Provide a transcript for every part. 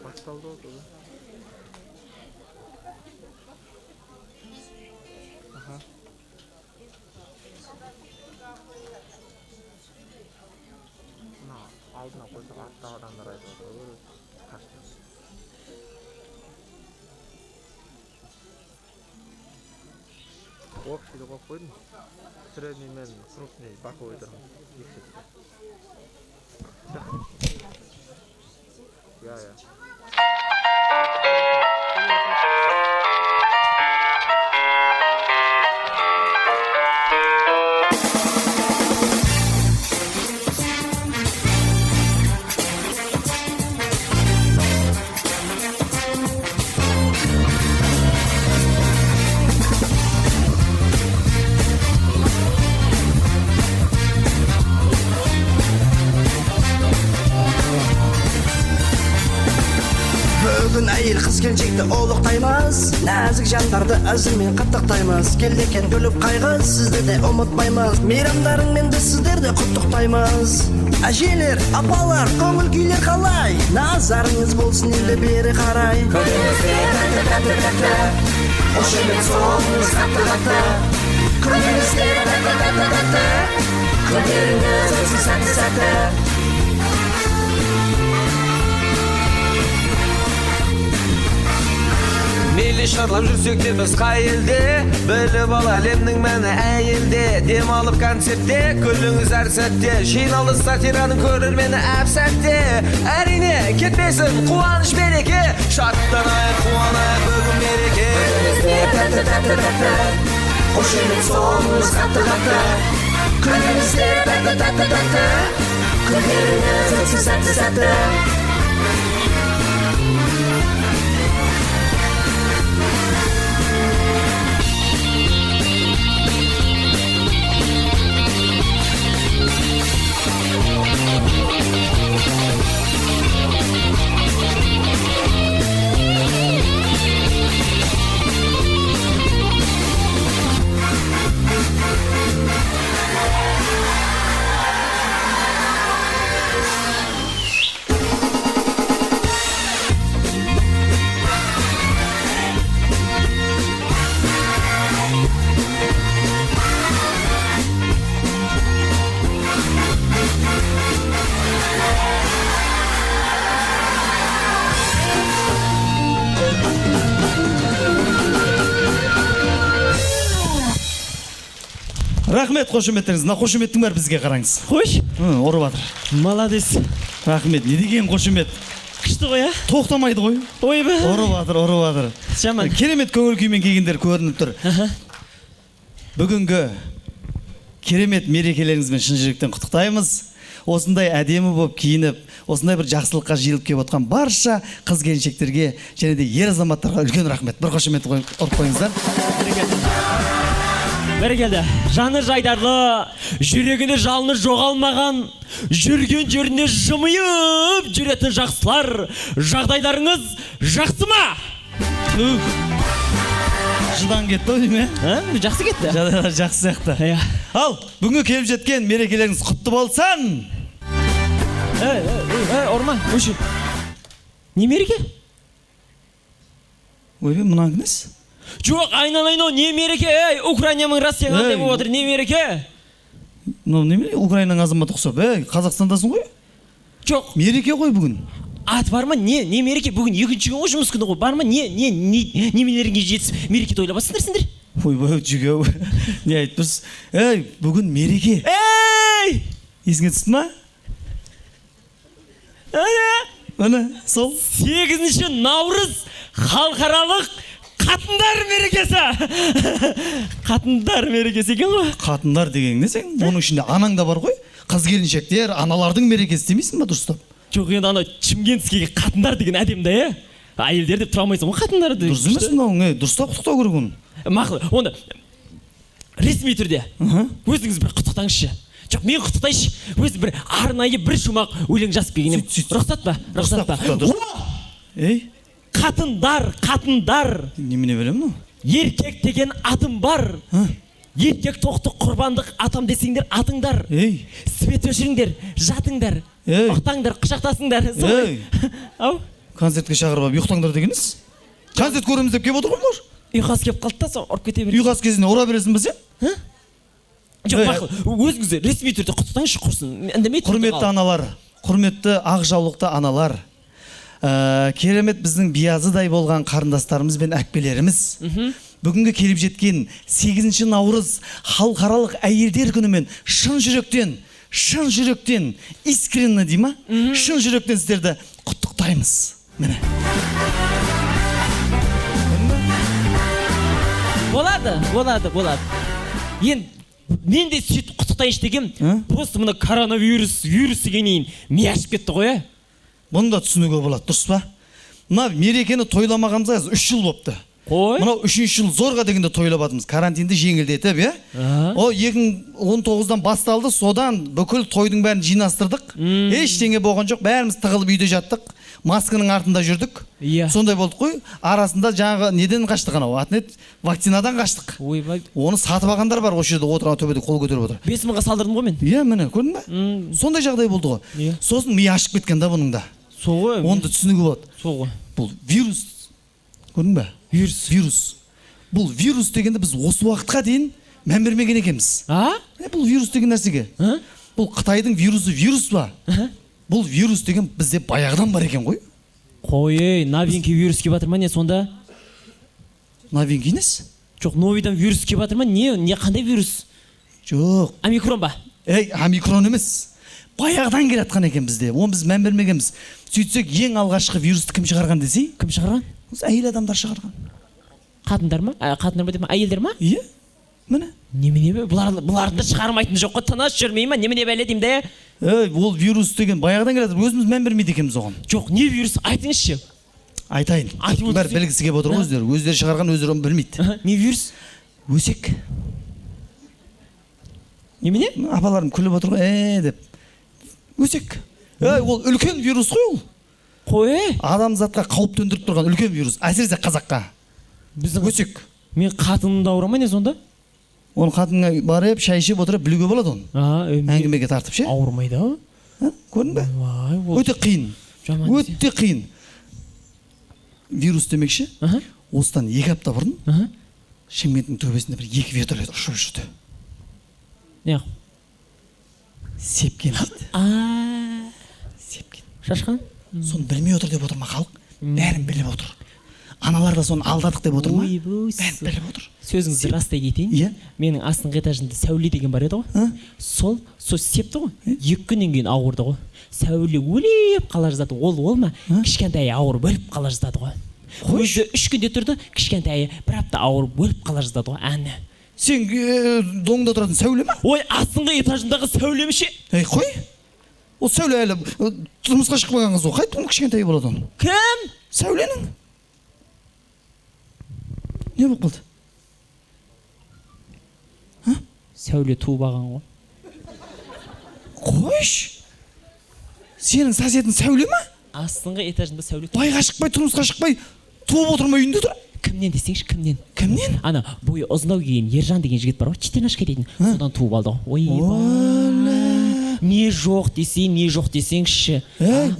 Baştaldı oldu. Aha. Aldına koysak hatta adamlar ayırdı. Kaçtı. Общийді қойып қойдым. Средний мен крупный боковой тұрмын. Я. Бүгін әйел қыз-келіншекті ұлықтаймыз, нәзік жандарды әзілмен қаттықтаймыз. Келдекен бөліп қайғы, сізді де ұмытпаймыз. Мейрамдарыңмен де сіздерді құттықтаймыз. Әжелер, апалар, көңіл күйлер қалай? Назарыңыз болсын елді бері қарай. Көңіліңізде тәтті-тәтті, қошемет соңыңыз қатты-қатты. Көңіліңізде тәтті-тәтті, көңіліңіз өтсін сәтті-сәтті. Мейлі шарлап жүрсек те біз қай елде, біліп ал әлемнің мәні әйелде. Дем алып концертте, күліңіз әр сәтте, жиналды сатираның көрермені әп сәтте. Әрине кетпесін қуаныш береке, шаттанайық қуанайық бүгін мереке. Күніңізде тәтті-тәтті, қошемет соңыңыз қатты-қатты. Күніңізде тәтті-тәтті, күндеріңіз өтсін сәтті-сәтті. Рахмет қошеметтеріңіз. Мына қошеметтің бәрі бізге қараңыз. Қош? Ұрып жатыр. Молодец. Рахмет. Не деген қошемет? Күшті ғой, а? Тоқтамайды ғой. Ойбай. Ұрып жатыр. Жаман. Керемет көңіл күймен келгендер көрініп тұр. Бүгінгі керемет мерекелеріңізбен шын жүректен құттықтаймыз. Осындай әдемі болып киініп, осындай бір жақсылыққа жиылып келіп отқан барша қыз-келіншектерге және де ер азаматтарға үлкен рахмет. Бір қошемет ұрып қойыңыздар. Бәрекелді. Жаны жайдарлы, жүрегінде жалыны жоғалмаған, жүрген жерінде жымиып жүретін жақсылар. Жағдайларыңыз жақсы ма? Жыдан кетті ғой дейме? Жақсы кетті. Жағдайлар жақсы сияқты. Ал, бүгінгі келіп жеткен мерекелеріңіз құтты болсын. Орман, өші. Не мереке? Ойбай, мұнан кімес? Жоқ, айналайын, не мереке? Украинаның Россияға деп отыр, не мереке? Не мереке? Украинаның азаматы ұқсап, Қазақстандасың ғой? Жоқ. Мереке ғой бүгін. ат бар ма? Не мереке? Бүгін екінші күн ғой, жұмыс күні ғой. Бар ма? Немелеріңе жетісіп мереке тойлап жатсыңдар сендер? Ойбай, жүгеу. Не айтпыз? Бүгін мереке. Есіңе түсті ма? Міне, сол 8 наурыз халықаралық қатындар мерекесі. Қатындар мерекесі екен ғой. қатындар деген не сен? Оның ішінде анаң да бар ғой. Қыз келіншектер, аналардың мерекесі демейсің ба дұрыстап? Жоқ, енді ана Шымкентскийге қатындар деген әдемі да, әйелдер деп тұра алмайсың ғой, қатындар деген. Дұрыс емес мынауың, дұрыстап құттықтау керек оны. Мақұл, онда ресми түрде өзіңіз бір құттықтаңызшы. Жоқ, мен құттықтайыншы. Өзі бір арнайы бір шумақ өлең жазып келгенем. Рұқсат па? Рұқсат па? Қатындар. Немене білемін ол? Еркек деген атым бар. Еркек тоқты құрбандық атам десеңдер атыңдар. Свет өшіріңдер, жатыңдар. Ұқтаңдар, құшақтасыңдар. Ау? Концертке шақырып алып ұйықтаңдар дегеніз? Концерт көреміз деп келіп отыр ғой бұлар. Ұйқас келіп қалды да, ұрып кете береді. Ұйқас кезінде ұра бересің бе сен? Жоқ, мақұл, өзіңіз ресми түрде құттықтаңызшы, құрсын. Құрметті аналар, құрметті ақ жаулықты аналар, керемет біздің биязыдай болған қарындастарымыз бен әпкелеріміз, бүгінгі келіп жеткен 8 наурыз халықаралық әйелдер күнімен шын жүректен, искренне дей ма? Шын жүректен сіздерді құттықтаймыз. Міне. Болады. Енді мен де сөйтіп құттықтайыншы дегем, просто мына коронавирус дегеннен ми ашып кетті ғой, Бұны да түсінуге болады, дұрыс па? Мына мерекені тойламағанымызға 3 жыл болыпты. Мынау 3-ші жыл зорға дегенде тойлап жеңілдетіп, О 2019-дан басталды, содан бүкіл тойдың бәрін жинастырдық. Ештеңе болған жоқ, бәріміз тығылып үйде жаттық. Масканың артында жүрдік. Сондай болдық қой. Арасында жаңағы неден қаштық анау? Вакцинадан қаштық. Оны сатып алғандар бар, осы жерде отырған төбеде қол көтеріп отыр. 5000-ға салдырдым ғой мен. Міне, көрдің бе? Сондай жағдай болды ғой. Сосын ми ашып кеткен да бұның да. Оны түсінуге болады. Бұл вирус. Көрдің бе? Вирус. Бұл вирус дегенде біз осы уақытқа дейін мән бермеген екенбіз. Бұл вирус деген нәрсеге. Бұл Қытайдың вирус ба? Бұл вирус деген бізде баяғыдан бар екен ғой. Новинки вирус келіп жатыр ма не сонда? Новинки несі? Жоқ, новидан вирус келіп жатыр ма? Не қандай вирус? Жоқ. Омикрон ба? Омикрон емес. Баяғыдан келе жатқан екен бізде. Оны біз мән бермегенбіз. Сөйтсек, ең алғашқы вирусты кім шығарған десей? Кім шығарған? Әйел адамдар шығарған. Қатындар ма? Қатындар ма деп ма? Әйелдер ма? Міне. Немене? Бұларды шығармайтын жоқ қой, тыныш жүрмей ма? Немене бәле деймін де? Ол вирус деген баяғыдан келе жатыр. Өзіміз мән бермейді екенбіз оған. Жоқ, не вирус? Айтыңызшы. Айтайын. Бәрі білгісі келіп отыр ғой өздері. Өздері шығарған, өздері оны білмейді. Не вирус? Өсек. Немене? Апаларым күліп отыр ғой, деп. Өсек. Ол үлкен вирус қой ол. Адамзатқа қауіп төндіріп тұрған үлкен вирус. Әсіресе қазаққа. Өсек. Мен қатынымды ауыра ма не сонда? Оны қатынға барып, шай ішіп отырып білуге болады оны. Әңгімеге тартып ше. Ауырмайды. Көрдің бе? Өте қиын. Өте қиын. Вирус демекші, осыдан 2 апта бұрын Шымкенттің төбесінде бір 2 вертолет ұшып жүрді. Сепкен дейді. Сепкен. Шашқан? Соны білмей отыр деп отыр ма халық? Бәрін біліп отыр. Аналар да соны алдадық деп отыр ма? Бәрін біліп отыр. Сөзіңізді растай кетейін. Менің астыңғы этажында Сәуле деген бар еді ғой. Сол септі ғой. 2 күннен кейін ауырды ғой. Сәуле өліп қала жаздады. Ол ма? Кішкентай ауырып өліп қала жаздады ғой. Өзі 3 күнде тұрды, кішкентай 1 апта ауырып өліп қала жаздады ғой. Әні. Сен доңда тұратын Сәуле ма? Ой, астыңғы этажындағы Сәуле ме ше? Қой. Ол Сәуле әлі тұрмысқа шықпаған қыз ғой. Қайтып кішкентай болады оның? Кім? Сәуленің. Не болып қалды? Сәуле туып алған ғой. Қойш. Сенің соседің Сәуле ма? Астыңғы этажында Сәуле. Байға шықпай, тұрмысқа шықпай, туып отырмай үйінде тұр. Кімнен десеңші, кімнен? Кімнен? Ана бойы ұзындау келген Ержан деген жігіт бар ғой, Четенашка дейтін. Содан туып алды ғой. Не жоқ десеңші.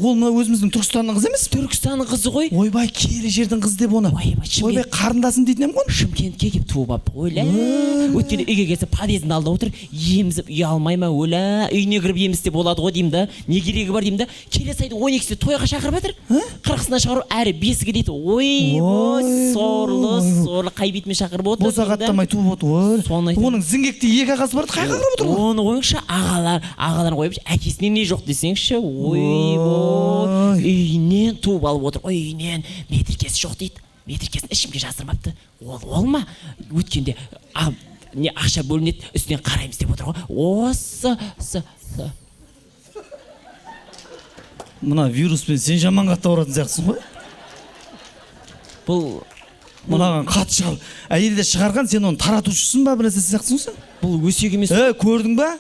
Ол мына өзіміздің Түркістанның қызы емес пе? Түркістанның қызы ғой. Ойбай, киелі жердің қызы деп оны. Ойбай, қарындасым дейтін ем ғой. Шымкентке келіп туып алып ойла. Өткенде үйге келсе подъездің алдында отыр, емізіп үй алмай ма ойла. Үйіне кіріп емізсе болады ғой деймін да. Не керегі бар деймін да. Келесі айдың 12-сінде тойға шақырып жатыр. 40-сына шақырып әрі 5-ге дейді. Ойбай, сорлы қай бетімен шақырып отыр. Босақ аттамай туып отыр. Оның зіңгекте 2 ағасы бар, қай қарап отыр? Оны қойыңшы, ағаларын қойып, әкесіне не жоқ десеңші. Ойбай, үйінен туып алып отыр. Үйінен метрикесі жоқ дейді. Метрикесін ішімге жасырмапты. Ол ма? Өткенде не ақша бөлінеді, үстінен қараймыз деп отыр ғой. Осы. Мына вируспен сен жаман қатты ауыратын сияқтысың ғой. Бұл мынаған хат шығып, әйелді шығарған, сен оны таратушысың ба, бір нәрсе сияқтысың сен? Бұл өсек емес. Көрдің ба?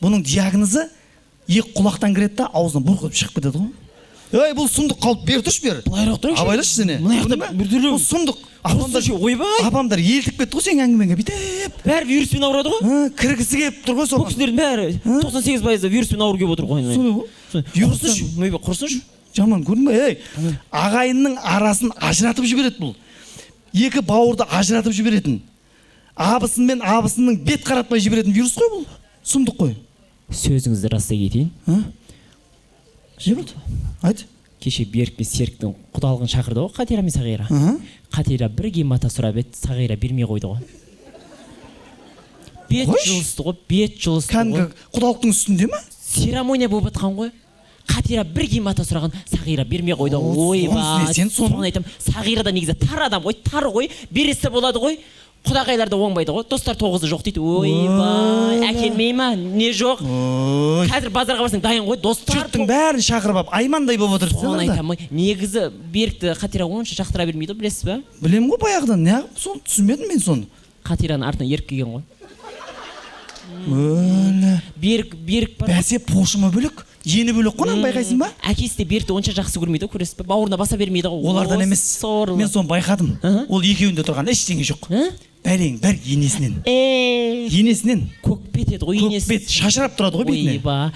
Бұның диагнозы екі құлақтан кіреді да, аузынан бұрқырап шығып кетеді ғой. Бұл сұмдық қалып бер тұршы бер. Былайырақ тұрыңшы. Абайлашы сені. Мына жақта бірдүрлі. Бұл сұмдық. Ойбай. Апамдар елтіп кетті ғой сен әңгімеңе бүйтіп. Бәрі вируспен ауырады ғой. Кіргісі келіп тұр ғой соған. Бұл кісілердің бәрі 98% вируспен ауырып келіп отыр ғой. Вирустың құрсыншы. Жаман көрдің бе? Ағайынның арасын ажыратып жібереді бұл. Екі бауырды ажыратып жіберетін. Абысын мен абысының бет қаратпай жіберетін вирус қой бұл. Сұмдық қой. Сөзіңізді растай кетейін. Не болды? Айт. Кеше Берік пен Серіктің құдалығын шақырды ғой, Қатира мен Сағира. Қатира бірге мата сұрап еді, Сағира бермей қойды ғой. Бет жылысты ғой. Кәдімгі құдалықтың үстінде ме? Церемония болып жатқан ғой. Қатира бірге мата сұраған, Сағира бермей қойды. Ойбай, соны айтам. Сағира да негізі тар адам ғой, тар ғой, бересі болады ғой. Құдағайларда оңбайды ғой, достар 9-ы жоқ дейді. Ойбай, әкелмей ма? Не жоқ? Қазір базарға барсаң дайын ғой, достар. Жұрттың бәрін шақырып алып, аймандай болып отыр. Соны айтам ғой. Негізі Берікті Қатира онша жақтыра бермейді, білесіз бе? Білем ғой баяғыдан. Не соны түсінбедім мен соны. Қатираның артынан еріп келген ғой. Берік бар. Бәсе пошымы бөлек, ені бөлек қонан байқайсың ба? Әкесі де Берікті онша жақсы көрмейді, көресіз бе? Бауырына баса бермейді ғой. Олардан емес. Мен соны байқадым. Ол екеуінде тұрған ештеңе жоқ. Бәлең бәр енесінен. Енесінен. Көкбет еді ғой енесі. Көкбет шашырап тұрады ғой бетіне. Ойба.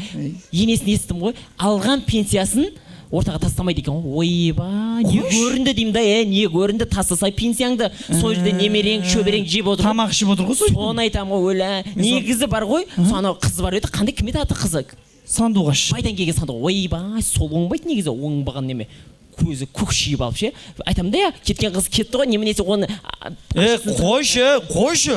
Енесін естім ғой. Алған пенсиясын ортаға тастамайды екен ғой. Ойба. Не көрінді деймін да, не көрінді, тастасай пенсияңды. Сол жерде немерең, шөберең жеп отыр. Тамақ ішіп отыр ғой сол. Соны айтам ғой, өлә. Негізі бар ғой. Соны қыз бар еді. Қандай кім еді аты қызы? Сандуғаш. Байдан келген сандуғаш. Ойбай, сол оңбайды негізі, оңбаған неме. Көзі көкшиіп алып ше. Айтам да, кеткен қыз кетті ғой, неменесі оны. Қойшы.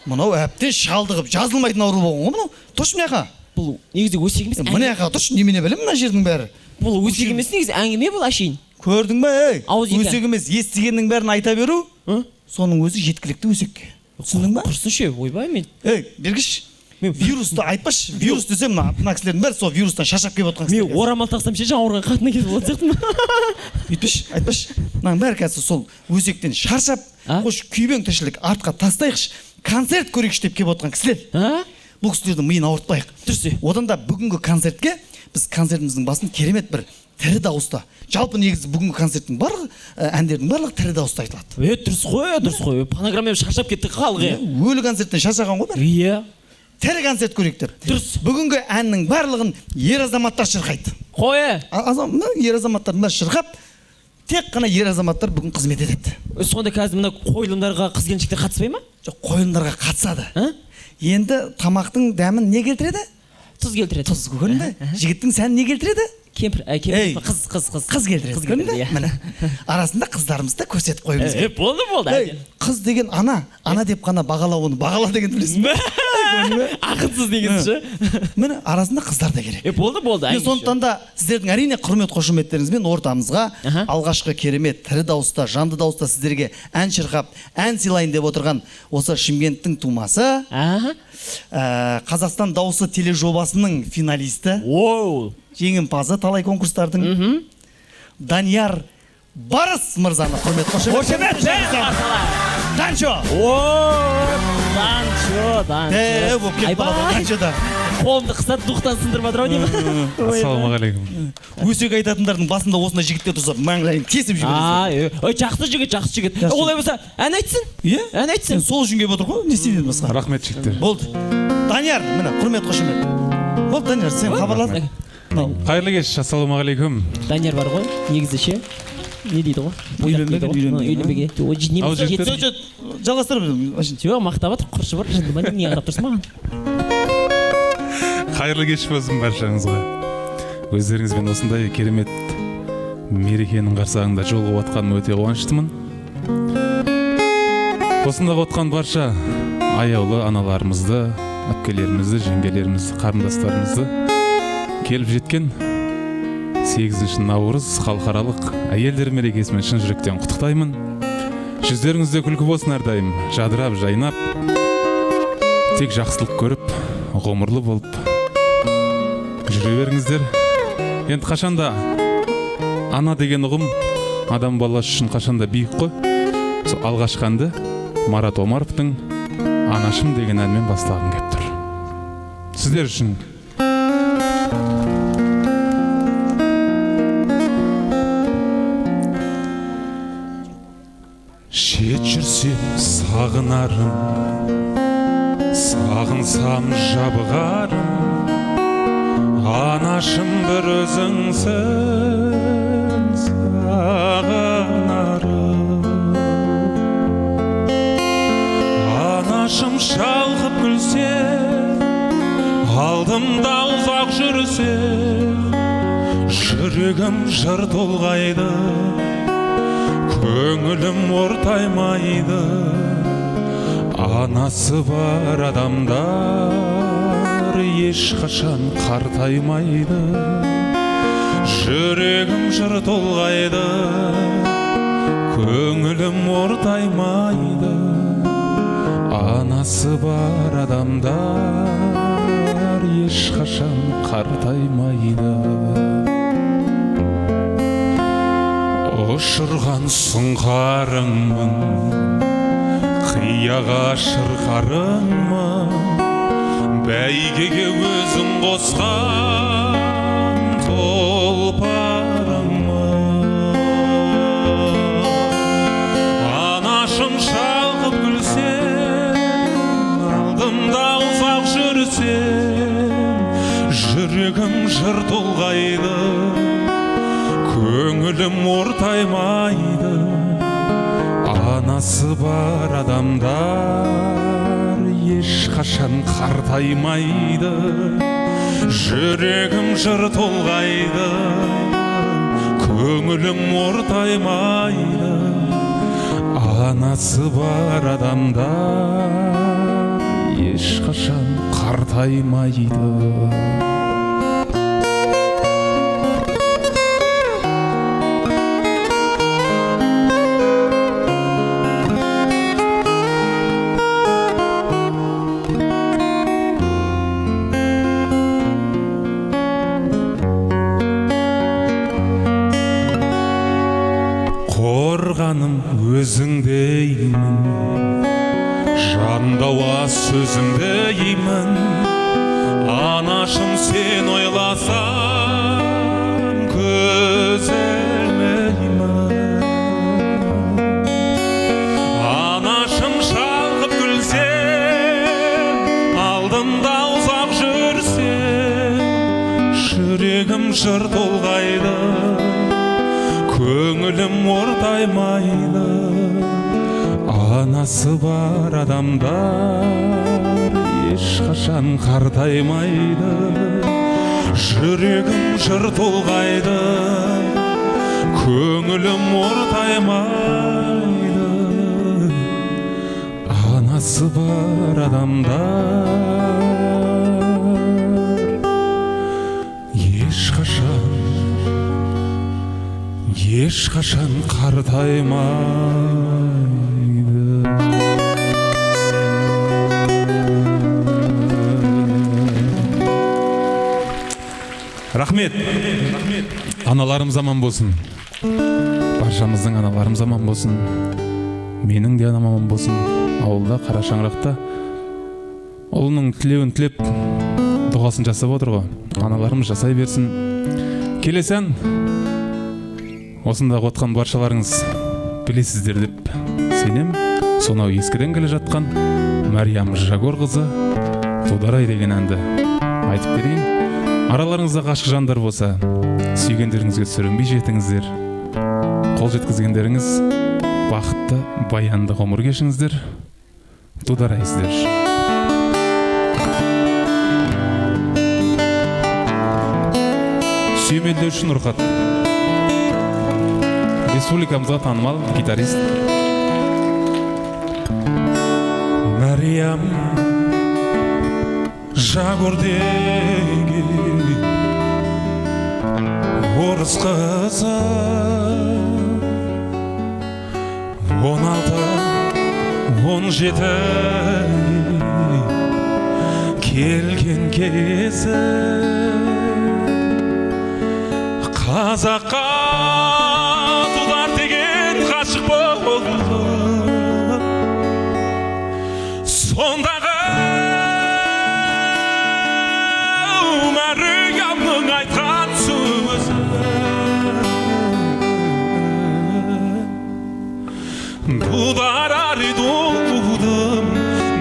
Мынау әбден шалдығып жазылмайтын ауру болған ғой мынау. Тұршы мыняқа. Бұл негізі өсек емес. Мыняқа тұршы, немене білем мына жердің бәрі. Бұл өсек емес негізі, әңгіме бұл әшейін. Көрдің бе? Өсек емес, естігеннің бәрін айта беру. Соның өзі жеткілікті өсекке. Түсіндің ба? Құрсыншы, ойбай мен. Бергіш. Мен вирусты айтпашы, вирус десем мына кісілердің бәрі сол вирустан шашап келіп отқан кісілер. Мен орамал тақсам ше, жаңа ауырған қатына кетіп отыр сияқтымын. Айтпашы. Мынаның бәрі қазір сол өсектен шаршап, қош күйбең тіршілік артқа тастайықшы, концерт көрейікші деп келіп отқан кісілер. Бұл кісілердің миын ауыртпайық. Дұрыс. Одан да бүгінгі концертке біз концертіміздің басын керемет бір тірі дауыста. Жалпы негізі бүгінгі концерттің барлығы әндердің барлығы тірі дауыста айтылады. Дұрыс қой. Фонограммамен шаршап кетті халық. Өлі концерттен шаршаған ғой бәрі. Иә. Тірі концерт көрейік деп. Дұрыс. Бүгінгі әннің барлығын ер азаматтар шырқайды. Қой. Ер азаматтардың бәрі шырқап, тек қана ер азаматтар бүгін қызмет етеді. Сонда қазір мына қойылымдарға қыз келіншектер қатыспай ма? Жоқ, қойылымдарға қатысады. Енді тамақтың дәмін не келтіреді? Тұз келтіреді. Тұз көрдің бе? Жігіттің сәнін не келтіреді? Кемпір, қыз келтіреді. Көрдің бе? Міне. Арасында қыздарымызды көрсетіп қойымыз. Болды. Қыз деген ана деп қана бағала оны. Бағала деген білесің бе? Ақынсыз дегенші. Міне, арасында қыздар да керек. Болды. Сондықтан да сіздердің әрине құрмет қошеметтеріңізбен ортамызға алғашқы керемет тірі дауыста, жанды дауыста сіздерге ән шырқап, ән сыйлайын деп отырған осы Шымкенттің тумасы, Қазақстан дауысы тележобасының финалисті, жеңімпазы талай конкурстардың Данияр Барыс мырзаны құрмет қошемет. Данчо. Данчо. Қолымды қысады, дұқтан сындырып атыр ау деймін. Ассалаумағалейкум. Өсек айтатындардың басында осындай жігіттер тұрса, маңдайын кесіп жібересің. Жақсы жігіт. Олай болса, ән айтсын. Ән айтсын. Сол үшін келіп отыр ғой, не істейді басқа. Рахмет жігіттер. Болды. Данияр, міне, құрмет қошемет. Болды, Данияр, сен хабарласың. Қайырлы кеш, ассалаумағалейкум. Данияр бар ғой, негізі ше. Не дейді ғой? Үйленбеге. Жалғастырамыз. Жоқ, мақтап жатыр, құршы бар, жынды ма, не қарап тұрсың маған? Қайырлы кеш болсын баршаңызға. Өздеріңізбен осындай керемет мерекенің қарсаңында жолығып отқаныма өте қуаныштымын. Осында отқан барша аяулы аналарымызды, әпкелерімізді, жеңгелерімізді, қарындастарымызды келіп жеткен 8 наурыз халықаралық әйелдер мерекесімен шын жүректен құттықтаймын. Жүздеріңізде күлкі болсын әрдайым, жадырап, жайнап, тек жақсылық көріп, ғұмырлы болып жүре беріңіздер. Енді қашанда ана деген ұғым адам баласы үшін қашанда биік қой. Сол алғашқы әнді Марат Омаровтың «Анашым» деген әнмен бастағым келіп тұр. Сіздер үшін. Шет жүрсем сағынарым, сағынсам жабығарым, анашым бір өзіңсің сағынарым. Анашым шалқып күлсе, алдымда ұзақ жүрсе, жүрегім жыр толғайды, көңілім ортаймайды. Анасы бар адамдар ешқашан қартаймайды. Жүрегім жыр толғайды, көңілім ортаймайды. Анасы бар адамдар ешқашан қартаймайды. Ұшырған сұңқарыңмын, қияға шырқарыңмын, бәйгеге өзің қосқан тұлпарыңмын. Анашым шалқып күлсең, алдымда ұзақ жүрсең, жүрегім жыр толғайды, көңілім ортаймайды. Анасы бар адамдар ешқашан қартаймайды. Жүрегім жыр толғайды, көңілім ортаймайды. Анасы бар адамдар ешқашан қартаймайды. Қорғаным өзіңдеймін, жандауа сөзімдеймін. Анашым сен ойласам көз ілмеймін. Анашым шалқып күлсем, алдымда ұзақ жүрсем, жүрегім жыр толғайды, көңілім ортаймайды. Анасы бар адамдар ешқашан қартаймайды. Жүрегім жыр толғайды, көңілім ортаймайды. Анасы бар адамдар ешқашан қартаймайды. Рахмет. Аналарым заман болсын. Баршамыздың аналарым заман болсын. Менің де анам аман болсын. Ауылда қара шаңырақта ұлының тілеуін тілеп дұғасын жасап отыр ғой. Аналарымыз жасай берсін. Келесі ән осында отқан баршаларыңыз білесіздер деп сенем. Сонау ескіден келе жатқан Мәриям Жагор қызы Тударай деген әнді айтып берейін. Араларыңызда ғашық жандар болса, сүйгендеріңізге сүрінбей жетіңіздер. Қол жеткізгендеріңіз бақытты, баянды ғұмыр кешіңіздер. Тударайсыздар. Сүйемелдеу үшін Нұрхат. Республикамызға танымал гитарист. Мәриям Жагордегі орыс қызы 16-17 келген кезі қазаққа тудар деген ғашық болды. Сондағы Мәриямның айтқан сөзі тудар тудым,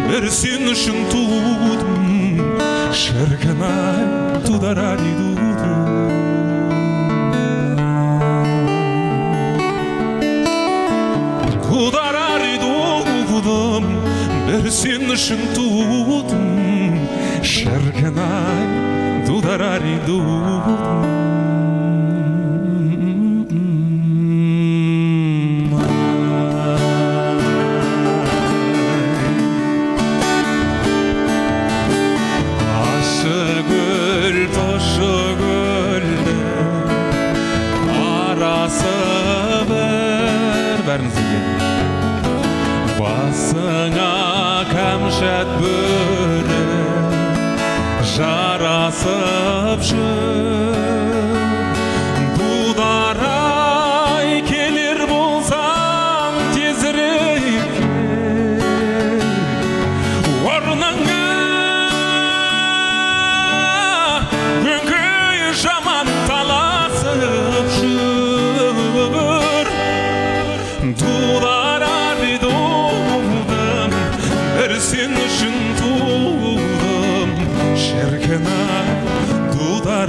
бір сен үшін тудым, шіркін-ай тудар тудым. Тудар тудым, бір сен үшін тудым, шіркін-ай тудар тудым. Басыңа кәмшат бөрі жарасып жүр. Дударай келер болсам тезірек кел. Орныңа өңкей жаман таласып жүр. Сен үшін тудым, шіркін-ай тудар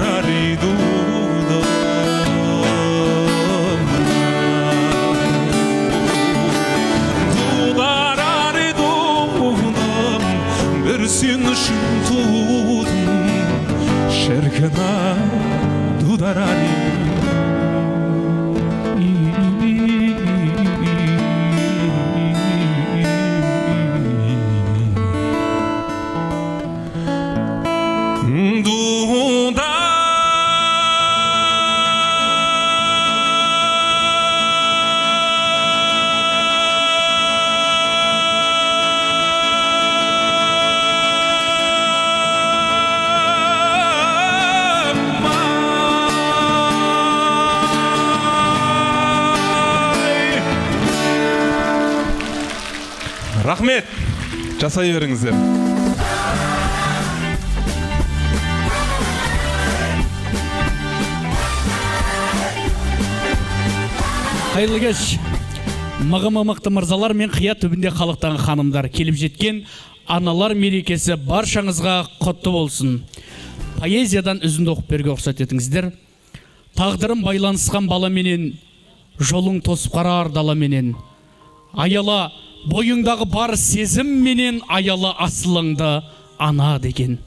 тудым. Тудар тудым, бір сен үшін тудым, шіркін-ай тудар Рахмет, жасай беріңіздер. Қайырлы кеш. Мағыма мықты мырзалар мен қия түбінде халықтан ханымдар, келіп жеткен аналар мерекесі баршаңызға құтты болсын. Поэзиядан үзінді оқып беруге рұқсат етіңіздер. Тағдырым байланысқан баламенен, жолың тосып қарар даламенен. Аяла бойыңдағы бар сезім менен, аяла асылыңды ана деген.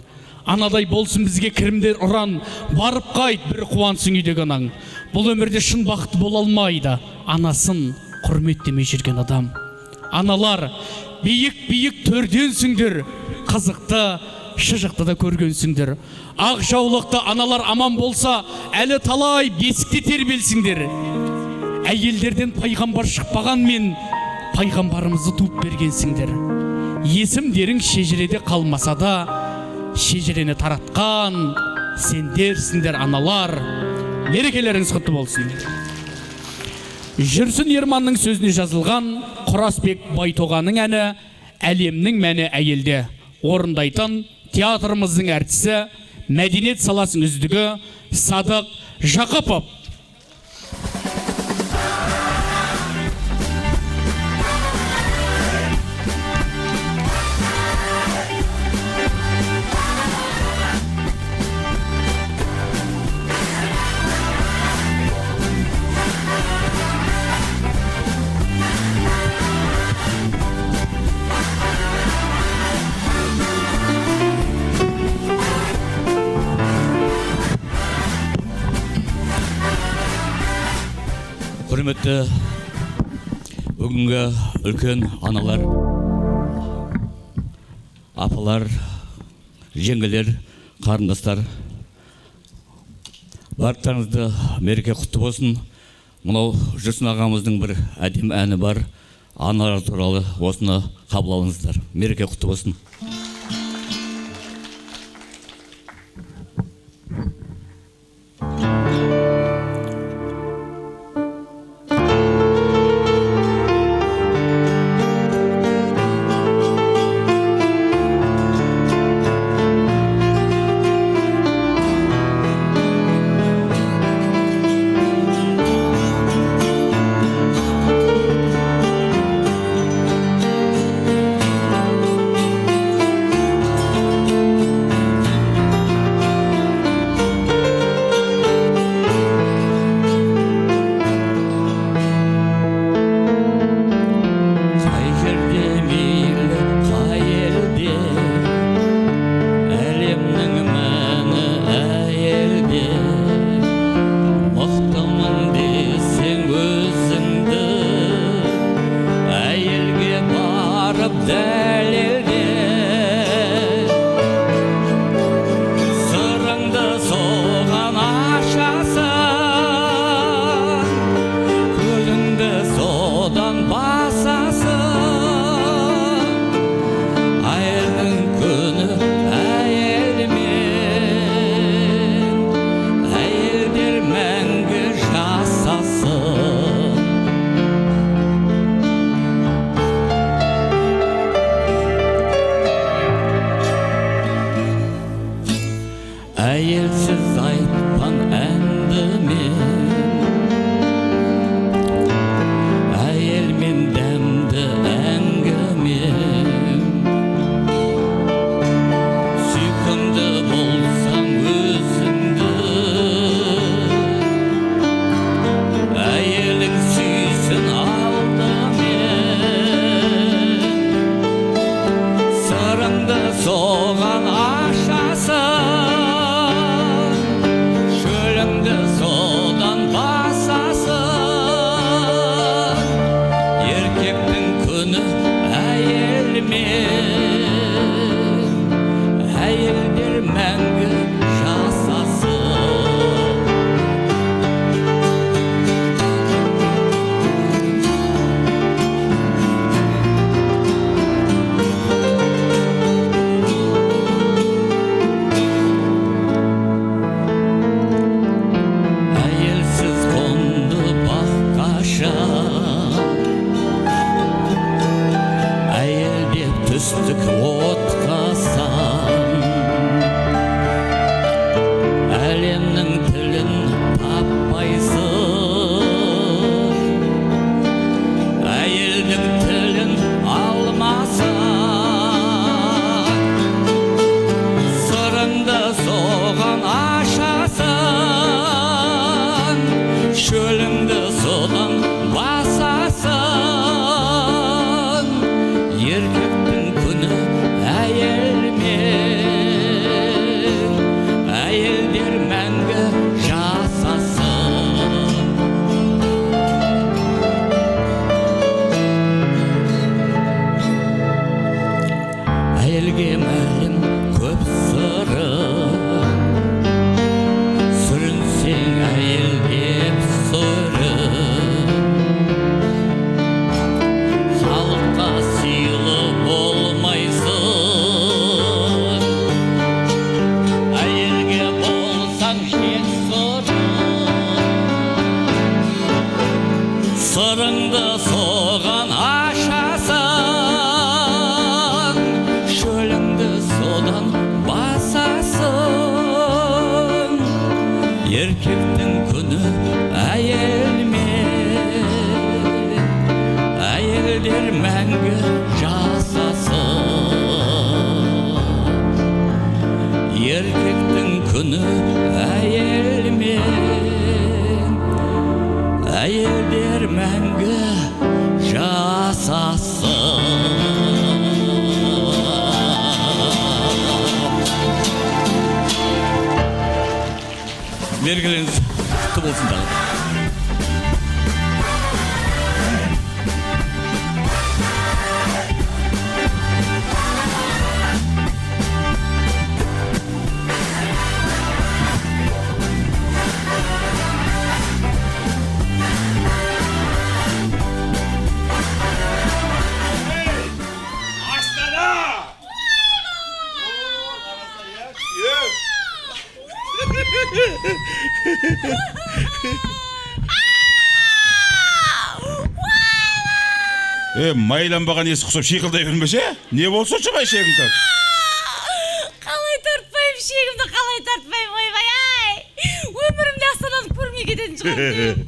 Анадай болсын бізге кірімдер ұран, барып қайт бір қуансың үйдегі анаң. Бұл өмірде шын бақыт бола алмайды, анасын құрметтемей жүрген адам. Аналар биік төрденсіңдер, қызықты шыжықты да көргенсіңдер. Ақ жаулықты аналар аман болса, әлі талай бесікте тербелсіңдер. Әйелдерден пайғамбар шықпаған мен, пайғамбарымызды туып бергенсіңдер. Есімдерің шежіреде қалмаса да, шежірені таратқан сендерсіңдер аналар. Мерекелеріңіз құтты болсын. Жүрсін Ерманның сөзіне жазылған Құрасбек Байтоғаның әні «Әлемнің мәні әйелде» орындайтын театрымыздың әртісі, мәдениет саласының үздігі Садық Жақыпов. Құрметті бүгінгі үлкен аналар, апалар, жеңгелер, қарындастар, барлықтарыңызды мереке құтты болсын. Мынау Жүрсін ағамыздың бір әдемі әні бар, аналар туралы, осыны қабыл алыңыздар. Мереке құтты болсын. Әйелсіз айтпан әнді мен, әйелмен дәмді әңгімем. Сүйкімді болсаң өзіңді, әйелің сүйсін алдымен. Сырыңды соған ашасың, содан басасың. Еркектің күні әйелмен, әйелдер мәңгі жасасын. Түстік отқасан, әлемнің тілін таппайсың. Әйелдің тілін алмасан, сырыңды соған ашасың. Шөліңді содан басасың. Еркектің күні әйелмен, әйелдер мәңгі жасасын. Әйелге мәлім көп сыры, сүрінсең әйел деп сұры. Халыққа сыйлы болмайсың, әйелге болсаң жек сұры. Сырыңды соған ашасың, шөліңді содан басасың. Еркектің күні әйелмен, әйелдер мәңгі жасасын. Еркектің күні әйелмен, әйелдер мәңгі жасасын. Мерекелеріңіз құтты болсын тағы. Майланбаған есі құсап шиқылдай бермесе, не болса шыбай шегіңді? Қалай тартпайым шегімді, қалай тартпайым, ойбай ай. Өмірімде Астананы көрмей кететін шығарым.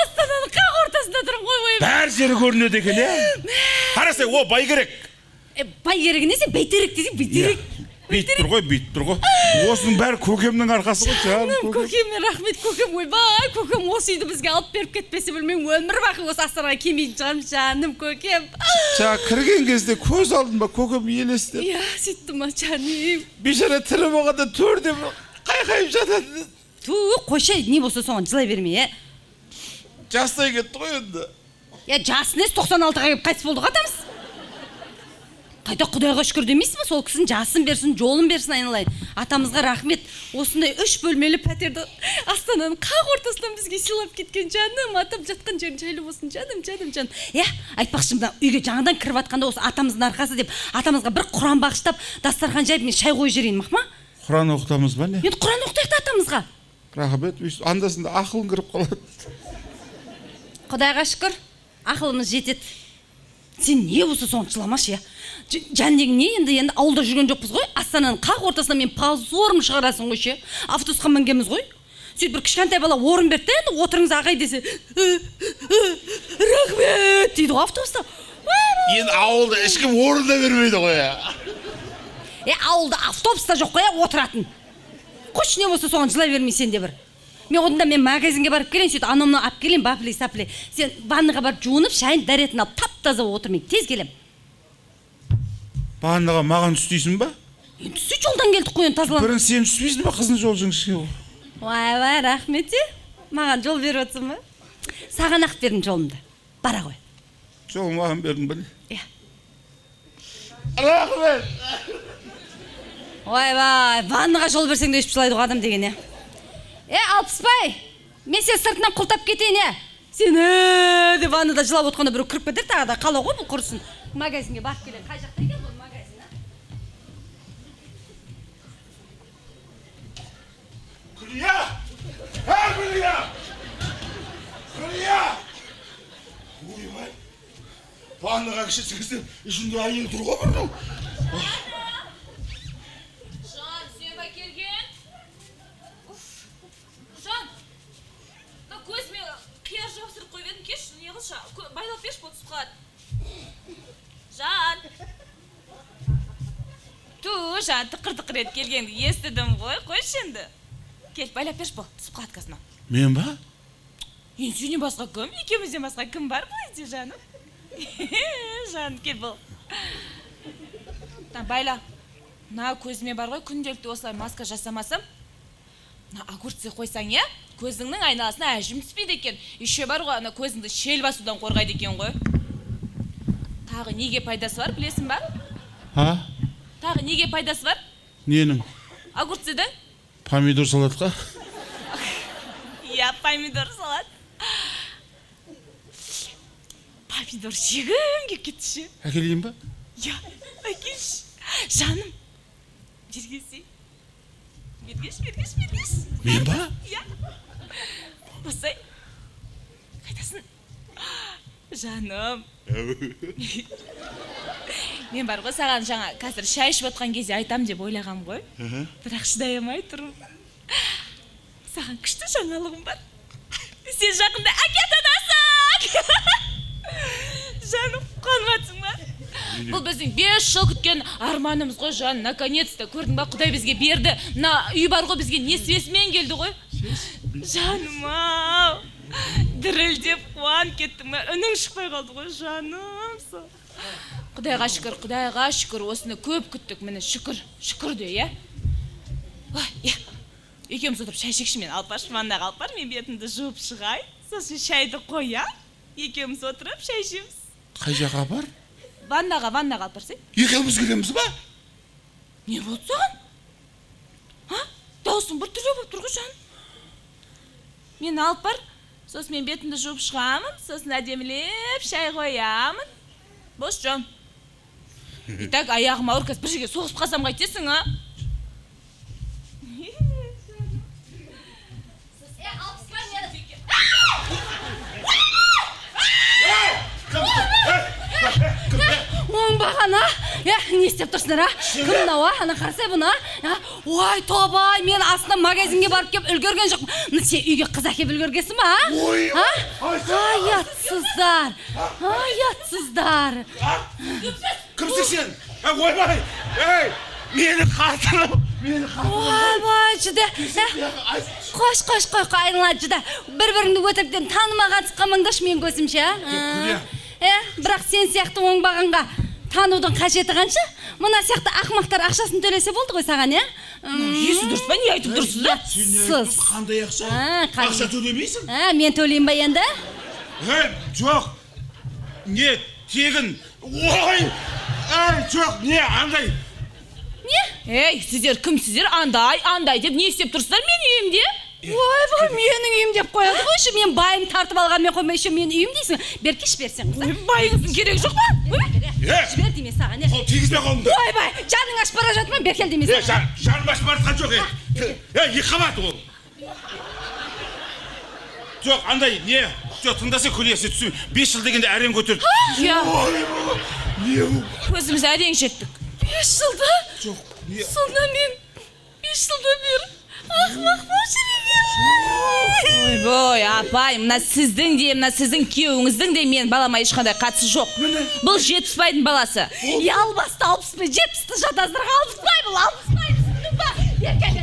Астананың қақ ортасында тұрмын ғой, ойбай. Бәр жері көрінеді екен, Қарасай, о, бай керек. Бай керек несе, бәйтерек десең, бәйтерек. Бейт тұр ғой. Осының бәрі көкемнің арқасы ғой, жаным. Көкеме рахмет, көкем, ойбай, көкем осы үйді бізге алып беріп кетпесе білмеймін, өмір бақи осы Астанаға келмейтін шығармын, жаным, көкем. Кірген кезде көз алдым ба, көкем елесті. Иә, сөйтті ма, жаным. Бейшара тірі болғанда төрде қайқайып жатады. Қойшай, не болса соған жылай берме, Жастай кетті ғой енді. Жасын ес 96-ға кеп қайтыс болдық атамыз. Қайта Құдайға шүкір демейсің ба? Сол кісінің жасын берсін, жолын берсін айналайын. Атамызға рахмет. Осындай 3 бөлмелі пәтерді Астананың қақ ортасынан бізге сыйлап кеткен, жаным. Атам жатқан жерің жайлы болсын, жаным. Айтпақшы, үйге жаңадан кіріп атқанда осы атамыздың арқасы деп атамызға бір Құран бағыштап, дастархан жайып, мен шай қойып жіберейін, мақма? Құран оқытамыз ба не? Енді Құран оқытайық атамызға. Рахмет, андасында ақылың кіріп қалады. Құдайға шүкір, ақылымыз жетеді. Сен не болса соны жыламашы, Жәндегі не енді ауылда жүрген жоқпыз ғой? Астананың қақ ортасына мен позорым шығарасың ғой, Автобусқа мінгенбіз ғой. Сөйтіп бір кішкентай бала орын берді, енді отырыңыз ағай десе, рахмет дейді ғой автобуста. Енді ауылда ешкім орын да бермейді ғой. Ауылда автобуста жоқ қой, отыратын. Қойшы, не болса соған жылай бермей сен де бір. Мен одан мен магазинге барып келейін, сөйтіп анамны алып келейін, баплей-саплей. Сен ваннаға барып жуынып, шайын дәретін алып тап-таза отыр, мен тез келем. Ваннаға маған түстейсің ба? Енді түсі жолдан келдік қой, енді тазалан. Бірін сен түспейсің ба, қызын жол жіңішке ғой. Ой, рахмет, маған жол беріп отырсың ба? Саған ақ бердім жолымды. Бара ғой. Жолын маған бердің ба? Рахмет. Ойбай, ваннаға жол берсең де өшіп жылайды ғой адам деген, Алпыспай, мен сен сыртынан құлтап кетейін, Сен де ваннада жылап отқанда біреу кіріп кетер, тағы да қала ғой бұл құрысын. Магазинге барып келем, қай жақта екен бұл магазин, Күлия! Күлия! Күлия! Ойбай, ваннаға кіші сіңістен ішінде айын тұр ғой бірдің. Байлап беш болтысып қалады. Жан. Жан, тықыр-тықыр ет келгенді естідім ғой, қойшы енді. Кел, байлап беш бол, түсіп қалады қасына. Мен ба? Енді сүйіне басқа кім? Екеумізден басқа кім бар бұл үйде, жаным? Жан, кел бол. Байла, көзіме бар ғой, күнделікті осылай маска жасамасам, огурцы қойсаң, көзіңнің айналасына әжім түспейді екен. Еще бар ғой, көзіңді шел басудан қорғайды екен ғой. Тағы неге пайдасы бар, білесің ба? Тағы неге пайдасы бар? Ненің? Огурцыды? Помидор салатқа? Помидор салат. Помидор жегім кеп кетші. Әкелейін ба? Әкелші. Жаным, бергесі. Бергеш. Мен ба? Босай. Қайтасын. Жаным. Мен бар ғой, саған жаңа қазір шай ішіп отқан кезде айтам деп ойлағам ғой. Бірақ шыдай алмай тұрмын. Саған күшті жаңалығым бар. Сен жақында әке атанасың. Жаным, қуанбатсың ба? Бұл біздің 5 жыл күткен арманымыз ғой, жан. Наконец-то, көрдің ба, Құдай бізге берді. Үй бар ғой, бізге несібесімен келді ғой. Жаным-ау, дірілдеп қуан кеттім. Үнің шықпай қалды ғой, жаным. Құдайға шүкір, осыны көп күттік. Міне, шүкір де, Екеуміз отырып шай ішейікші, мен алып баршы, ваннаға алып бар, мен бетімді жуып шығай. Сосын шайды қоя, екеуміз отырып шай ішеміз. Қай жаққа бар? Ваннаға алып барсай. Екеуміз келеміз ба? Не болды саған? Даусың бір түрлі болып тұр ғой, жан. Мен алып бар, сосын мен бетімді жуып шығамын, сосын әдемілеп шай қоямын. Бос, жан. Так, аяғым ауыр, қазір бір жерге соғысып қалсам қайтесің, не істеп тұрсыңдар, а? Кім мынау, а? Ана қарасай бұны, а? Ой, тобай, мен астына магазинге барып кеп үлгерген жоқпын. Мына сен үйге қыз әкеп үлгергенсің ба, а? Аяtsыздар. Аяtsыздар. Кімсің сен? Ойбай! Ей! Менің қатыным! Ойбай, жүдә. Қош, айнала жүдә. Бір-біріңді өтіріктен танымаған сыққамаңдаш мен көзімше, а? Бірақ сен сияқты оңбағанға танудың қажеті қанша? Мына сияқты ақмақтар ақшасын төлесе болды ғой саған, е? Есі дұрыс па, не айтып тұрсыз да? Сыз. Қандай ақша? Ақша төлемейсің? Мен төлеймін ба енді? Жоқ. Не, тегін. Ой! Жоқ, не, андай. Ей, сіздер кімсіздер? Андай деп не істеп тұрсыздар менің үйімде? Ойбай, менің үйім деп қояды ғой, шы мен байым тартып алғанмен қоймайшы менің үйім дейсің. Беркеш берсең қыздар. Байыңыздың керек жоқ па? Жібер демей саған, е? Қол тегізбе қолымды. Ойбай, жаның ашып бара жатма, беркел демей саған. Жаным ашып бара жатқан жоқ, екі қабат ол. Жоқ, андай, не? Жоқ, тыңдаса көлесі түсу. 5 жыл дегенде әрең көтерді. Көзіміз әрең жеттік. 5 жылда? Жоқ, не? Сонда мен 5 жылда бер ақмақ болып жүрген. Ойбой, апай, мына сіздің күйеуіңіздің де мен балама ешқандай қатысы жоқ. Бұл жетпісбайдың баласы. Албасты, алпыспай, жетпісті жатаздарға алпыспай бұл, алпыспай. Түсіндің ба? Беркел,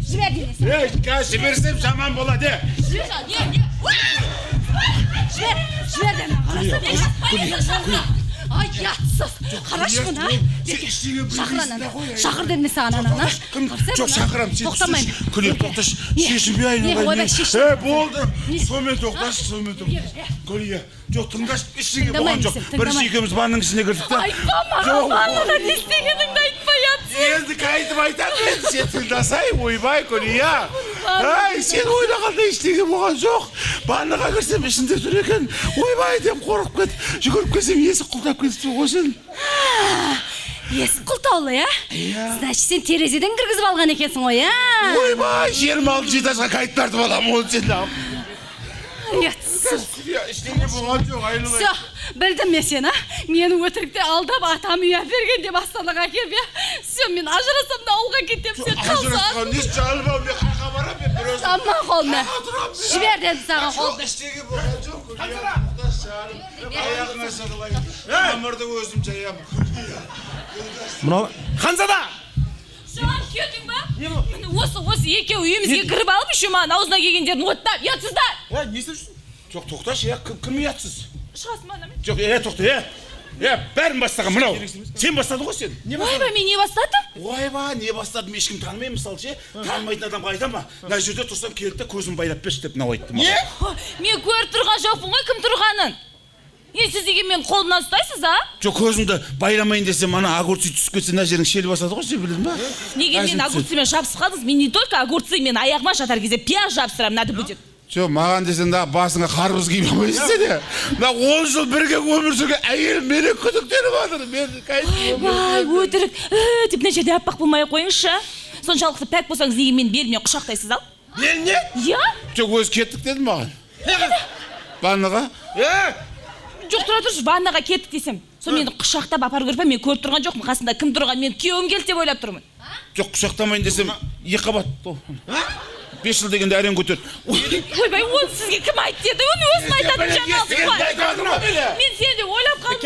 жібер демесің. Қазір жіберсем жаман болады. Жібер деме. Аяtsыз. Қараш мұна. Шақыр ананы. Шақыр дедім саған ананы. Жоқ, шақырам. Тоқтамаймын. Күлеп, тоқташ. Шешінбей айналайын. Болды. Сонымен тоқташ. Күле. Жоқ, тыңдаш. Ештеңе болған жоқ. Бірінші екеуміз ванның ішіне кірдік та. Айтпама, ваннада не істегеніңді айтпай атсың. Енді қайтып айтамын. Сен тыңдасай, ойбай, Күлия. Сен ойлағанда ештеңе болған жоқ. Ваннаға кірсем ішінде тұр екен. Ойбай деп қорқып кет. Жүгіріп келсем есік құлтап кетіпті ғой. Есік құлтаулы, я? Значит, сен терезеден кіргізіп алған екенсің ғой, я? Ойбай, 26 этажға кайып тартып аламын оны сен. Аяtsыз. Ештеңе болған жоқ, айналайын. Все, білдім мен сені, мені өтірікте алдап атам үй әперген деп астанаға келіп, я? Все, мен ажырасам да ауылға кетем, сен қалса. Ажырасқан, несі жалыба, мен қақа барам, мен бір өзім. Самма қолны. Жібер дедім саған қолды. Ештеңе болған жоқ, Күлия. Аяғына жығылайын. Қамырды өзім жаямын. Мынау Ханзада! Шаған кетің ба? Осы екеу үйімізге кіріп алып, үші маған аузына келгендерін оттап, ұятсыздар! Не істеп жүрсің? Жоқ, тоқташы, кім ұятсыз? Шығасың ба анаме? Жоқ, тоқта, бәрін бастаған мынау. Сен бастадың ғой сен. Ойбай, мен не бастадым? Ойбай, не бастадым, ешкім танымай, мысалы ше. Танымайтын адамға айтам ба? Мына жерде тұрсам келді де көзін байлап берші деп мынау айтты маған. Мен көріп тұрған жоқпын ғой, кім тұрғанын? Сіз деген мен қолымнан ұстайсыз, а? Жоқ, көзіңді байламайын десем, ана огурцы түсіп кетсе, мына жерің шел басады ғой, сен білдің ба? Неге мен огурцымен жабысып қалдыңыз? Мен не только огурцы, мен аяғыма жатар кезде пияз жабыстырамын, надо будет. Жоқ, маған десең да басыңа қарбыз киіп алмайсың де. Мына 10 жыл бірге өмір сүрген әйелім мені күдіктеніп жатыр. Ай, өтірік. Деп мына жерде аппақ болмай қойыңызшы. Соншалықты пәк болсаңыз неге мен белімнен құшақтайсыз ал? Беліне? Иә? Жоқ, өзі кеттік дедім маған. Ваннаға? Жоқ, тұра тұршы, ваннаға кеттік десем. Сол мені құшақтап апарып көріп, мен көріп тұрған жоқпын, қасында кім тұрған, мен күйеуім келді деп ойлап тұрмын. Жоқ, құшақтамайын десем, екі қабат. 5 жыл дегенде әрең көтер. Ойбай, оны сізге кім айтты деді? Оны өзім айтатын жаңалық бар. Мен сені де ойлап қалдым.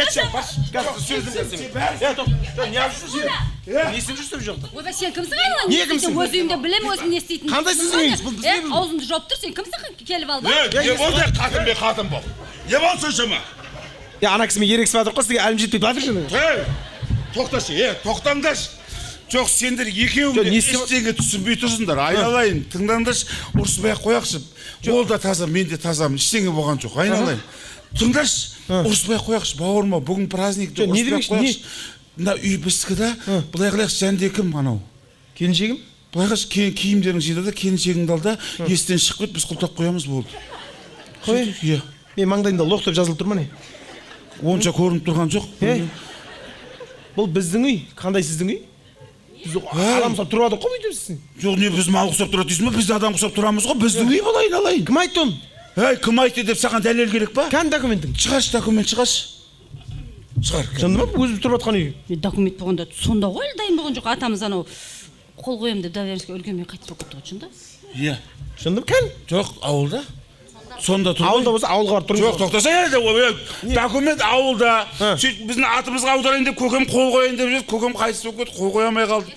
Ойбай, сен кімсің айналайын? Не істейтін? Өз үйімде білем, өзім не істейтін. Қандай сіздің үйіңіз? Бұл бізге білу. Аузыңды жауып тұр, сен кімсің келіп алып? Не болды, қатын бол. Не болды соншама? Ана кісімен ерегісіп жатыр ғой, сізге әлім жетпей батыр жөні. Тоқташы, тоқтаңдашы. Жоқ, сендер екеуің ештеңе түсінбей тұрсыңдар. Айналайын, тыңдаңдашы, ұрыспай-ақ қояқшы. Ол да таза, мен де тазамын. Ештеңе болған жоқ. Айналайын. Тыңдашы, ұрыспай-ақ қояқшы, бауырыма, бүгін праздник, ұрыспай-ақ қояқшы. Мына үй біздікі да, былай қылайықшы, жәнде кім анау? Келіншегім? Былай қылайықшы, киімдерің жинда да, келіншегіңді ал да, естен шығып кет, біз құлтап қоямыз болды. Қой? Мен маңдайымда лоқ деп жазылып тұрма не? Онша көрініп тұрған жоқ. Бұл біздің үй, қандай сіздің үй? Біз адам құсап тұрып жатыр ғой бүйтіпсің. Жоқ, не біз мал құсап тұрады дейсің ба? Біз адам құсап тұрамыз ғой, біздің үй болайын алайын. Кім айтты оны? Кім айтты деп саған дәлел керек па? Қандай документің? Шығаш, документ шығаш. шығар. Шынында ма? Өзі тұрып жатқан үй. Мен документ болғанда сонда ғой әлі дайын болған жоқ. Атамыз анау қол қоямын деп доверенностьқа үлгермей қайтыс болып кетті ғой шынында. Иә. Шынында ма? Кән? Жоқ, ауылда. Сонда тұр. Ауылда болса ауылға барып тұрыңыз. Жоқ, тоқтаса енді документ ауылда. Сөйтіп біздің атымызға аударайын деп көкем қол қояйын деп жүрді. Көкем қайтыс болып кетті, қол қоя алмай қалды.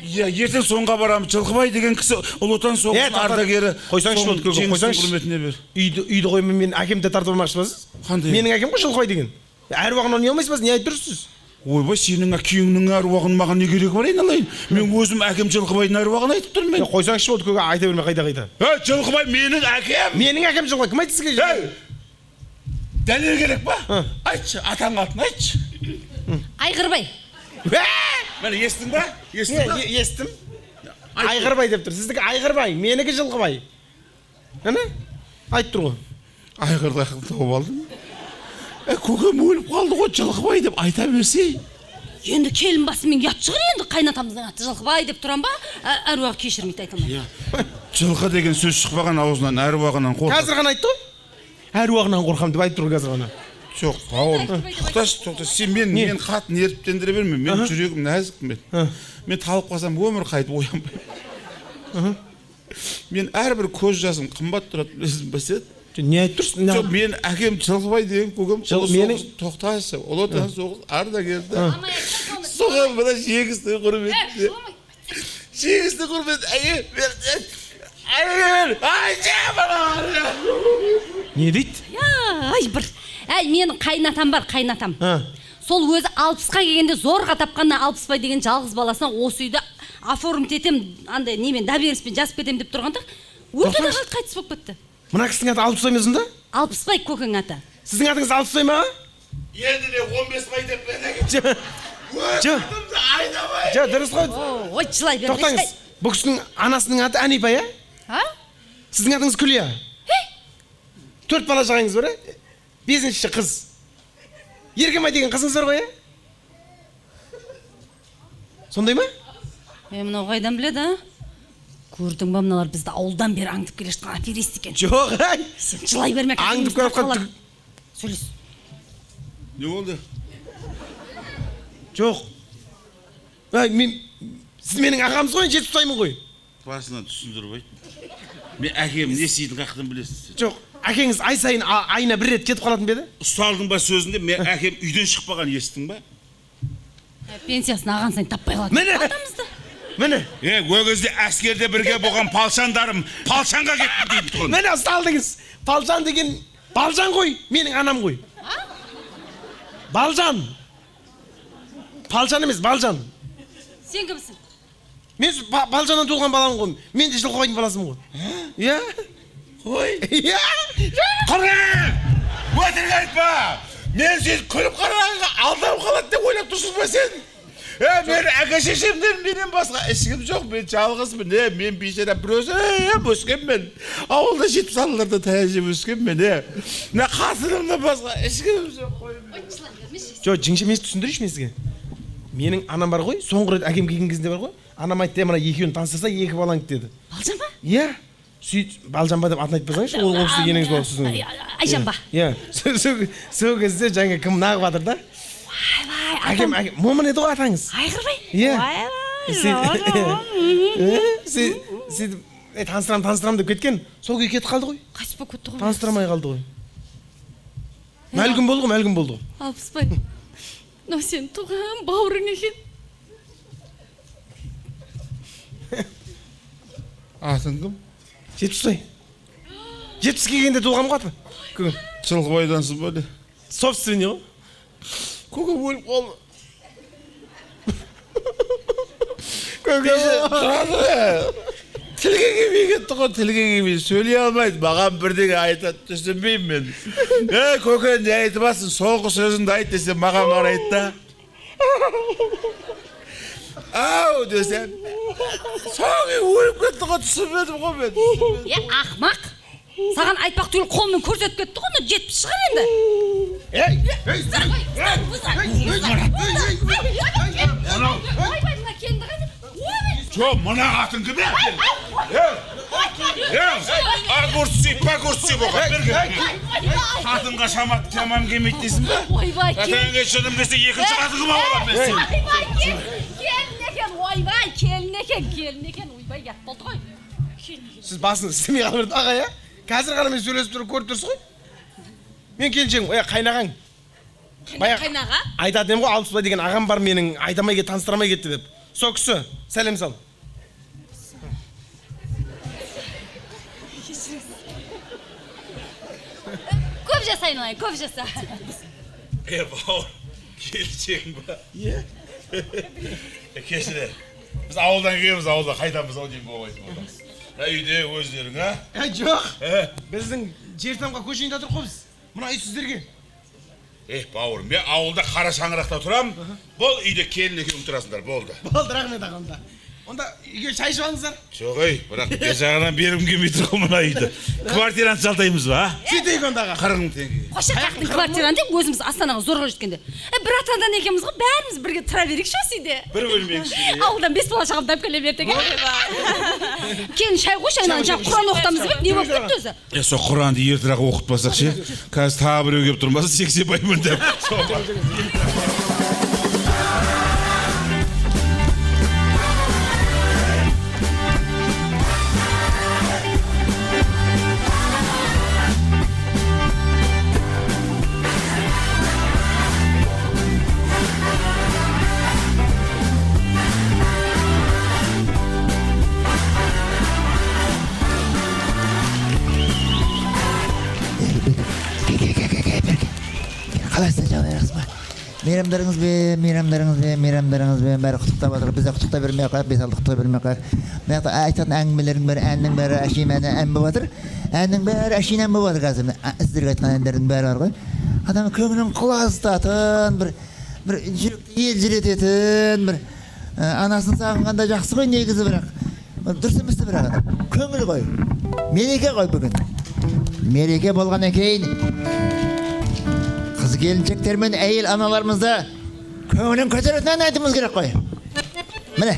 Иә, ертең соңға барамыз. Жылқыбай деген кісі ұлы отан соғысының ардагері. Қойсаңызшы болды көкем, қойсаңызшы. Құрметіне бер. Үйді қоймен мен әкемді тартып алмақшысыз? Қандай? Менің әкем ғой Жылқыбай деген. Әруағынан не алмайсыз ба? Не айтып тұрсыз? Ойбай, сенің күйеуіңнің әруағын маған не керегі бар айналайын? Мен өзім әкем Жылқыбайдың әруағын айтып тұрмын мен. Қойсаңызшы болды көке, айта берме қайда. Жылқыбай менің әкем. Менің әкем Жылқыбай. Кім айтты сізге? Дәлел керек па? Айтшы, атаң атын айтшы. Айғырбай. Мені естің ба? Естім. Айғырбай деп тұр. Сіздікі Айғырбай, менікі Жылқыбай. Әне? Айтып тұр ғой. Айғырды тауып алдым. Көкем өліп қалды ғой, Жылқыбай деп айта берсе. Енді келін басымен ұят шығыр енді, қайнатамыздың аты Жылқыбай деп тұрам ба? Әруағы кешірмейді айта алмайды. Жылқы деген сөз шықпаған аузынан, әруағынан қорқып. Қазір ғана айтты ғой. Әруағынан қорқам деп айтып тұр қазір ғана. Жоқ, бауырым, тоқташы, сен мен қатын еріптендіре берме, мен жүрегім нәзік мен талып қалсам өмір қайтып оянбаймын. Мен әрбір көз жасым қымбат тұрады, білесің ба сен? Не айтып тұрсың? Жоқ, мен әкем Жылқыбай деген көкем тоқташы, ұлы отан соғыс ардагерді. Соған мына жеңісті құрметіне. Жеңісті құрметіне. Не дейді? Ай, бір. Менің қайнатам бар, қайнатам. Сол өзі 60-қа келгенде зорға тапқанда Алпысбай деген жалғыз баласына осы үйді оформить етем, андай немен доверенностьпен жазып кетем деп тұрғанда өлді де қайтыс болып кетті. Мына кісінің аты Алпысбай ма сонда? Алпысбай көкең аты. Сіздің атыңыз Алпысбай ма? Енді де 15 бай деп бәлеге. Жоқ, дұрыс қой. Ой, жылай бер. Тоқтаңыз. Бұл кісінің анасының аты Әнипа, иә? Сіздің атыңыз Күлия. 4 бала жағыңыз бар, иә? 5-ші қыз. Еркемай деген қызыңыз бар ғой, иә? Сондай ма? Мынау қайдан біледі, көрдің ба, мыналар бізді ауылдан бері аңдып келе жатқан аферист екен. Жоқ, сен жылай берме. Аңдып келе жатқан. Сөйлес. Не болды? Жоқ. Сіз менің ағамыз ғой, жетіп ұстаймын ғой. Басынан түсіндіріп айт. Мен әкем не істейтін қақытын білесіз. Жоқ, әкеңіз ай сайын айына бір рет кетіп қалатын бе еді? Ұсталдың ба сөзінде, мен әкем үйден шықпаған, естің ба? Пенсиясын аған сайын таппай қалады. Міне! Атамызды. Міне! Өгізде әскерде бірге болған палшандарым палшанға кетті дейді тұғын. Міне ұсталдыңыз. Палшан деген Балжан ғой, менің анам ғой. Балжан. Палшан емес, Балжан. Сен кімсің? Мен Балжаннан туылған баламын ғой. Мен де Жылқыбайдың баласымын ғой. Иә? Ой. Иә? Құры! Өтірік айтпа! Мен сен күліп қарағанға алдап қалады деп ойлап тұрсыз ба сен? Мен әке шешемден менен басқа ешкім жоқ, мен жалғызбын. Мен бейшара бір өзім өскенмін. Ауылда 70-ларда таяжып өскенмін. Мына қатынымнан басқа ешкім жоқ қой. Жоқ, жеңше, мен түсіндірейінші мен сізге. Менің анам бар ғой, соңғы рет әкем келген кезінде бар ғой. Анам айтты, мына екеуін таныстырса, 2 балаң деді. Балжан ба? Иә. Балжан ба деп атын айтып берсеңізші, ол кісі енеңіз болады сіздің. Айжан ба? Иә. Сол кезде жаңа кім нағып жатыр да? Әкем, момын еді ғой атаңыз. Айғырбай? Иә. Сөйтіп, таныстырам деп кеткен. Сол күй кетіп қалды ғой. Қайтыс болып кетті ғой. Таныстырамай қалды ғой. Мәлгім болды ғой. Алпысбай. Но сен туған бауырың екен. Атың кім? 70 келгенде туылғам ғой аты. Жылқыбайдансыз ба? Собственный ғой. Көкем өліп қалды. Тілге келмей кетті ғой, тілге келмей сөйлей алмайды. Маған бірдеңе айтады, түсінбеймін мен. Көке, не айтып соңғы сөзіңді айт десем, маған қарайды да. Ау десем, соңғы өліп кетті ғой, түсінбедім ғой мен. Ақмақ. Саған айтпақ түгіл қолмен көрсетіп кетті ғой, 70 шығар енді. Жоқ, мына қатын кім? Огурцы болған берген. Қатынға шамат тамам келмейді дейсің ба? Ойбай, Қатынға шыным десе екінші қатын қыма болам мен сен. Ойбай, келін екен, ойбай, ят болды ғой. Сіз басыңыз істемей қалып аға, я? Қазір ғана мен сөйлесіп тұрып көріп тұрсыз ғой? Мен келіншегім, қайнағаң. Қайнаға? Айтатын ғой, Алпысбай деген ағам бар менің, айтамай кет, таныстырамай кетті деп. Сол кісі, сәлем сал. Көп жаса айналайын, көп жаса. Бауыр, келіншегім ба? Кешіре, біз ауылдан келеміз, ауылда қайтамыз ау деймін болмайтын. Үйде өздерің, а? Жоқ, біздің жертамға көшейінде тұр қой біз. Мұна үй сіздерге. Бауыр, мен ауылда қара шаңырақта тұрам, бұл үйде келін екеуің тұрасыңдар, болды. Болды, рахмет ағамда. Онда үйге шай ішіп алыңыздар. Жоқ, бірақ бе жағынан берім келмей тұр ғой мына үйді. Квартиранты жалтаймыз ба? Сөйтейік ондаға. 40 теңге. Қоша қақтың квартиранды өзіміз Астанаға зорға жеткенде. Бір атадан екеуміз ғой, бәріміз бірге тұра берейікші осы үйде. Бір бөлмеңіз үйде. Ауылдан 5 бала шағымдап келе бердік. Келін шай қойшы, айналайын, жаңа Құран оқытамыз деп, не болып кетті өзі? Сол Құранды ертірақ оқытпасақ ше, қазір тағы біреу келіп тұрмаса 80 баймын деп. Қалайсыздар, жағдайыңыз ба? Мейрамдарыңызбен бәрі құттықтап жатыр. Біз де құттықтай бермей қойып, бес алды құттықтай бермей қойып. Мына жақта айтатын әңгімелердің бәрі, әннің бәрі әшейін ән болып жатыр. Әннің бәрі әшейін ән болып жатыр қазір. Сіздерге айтқан әндердің бәрі бар ғой. Адам көңілін құлазытатын, бір жүректі елжірететін, бір анасын сағынғанда жақсы ғой негізі, бірақ дұрыс емес те бірақ адам. Көңіл ғой. Мереке ғой бүгін. Мереке болғаннан кейін қыз келіншектер мен әйел аналарымызды көңілін көтеретін ән айтуымыз керек қой. Міне,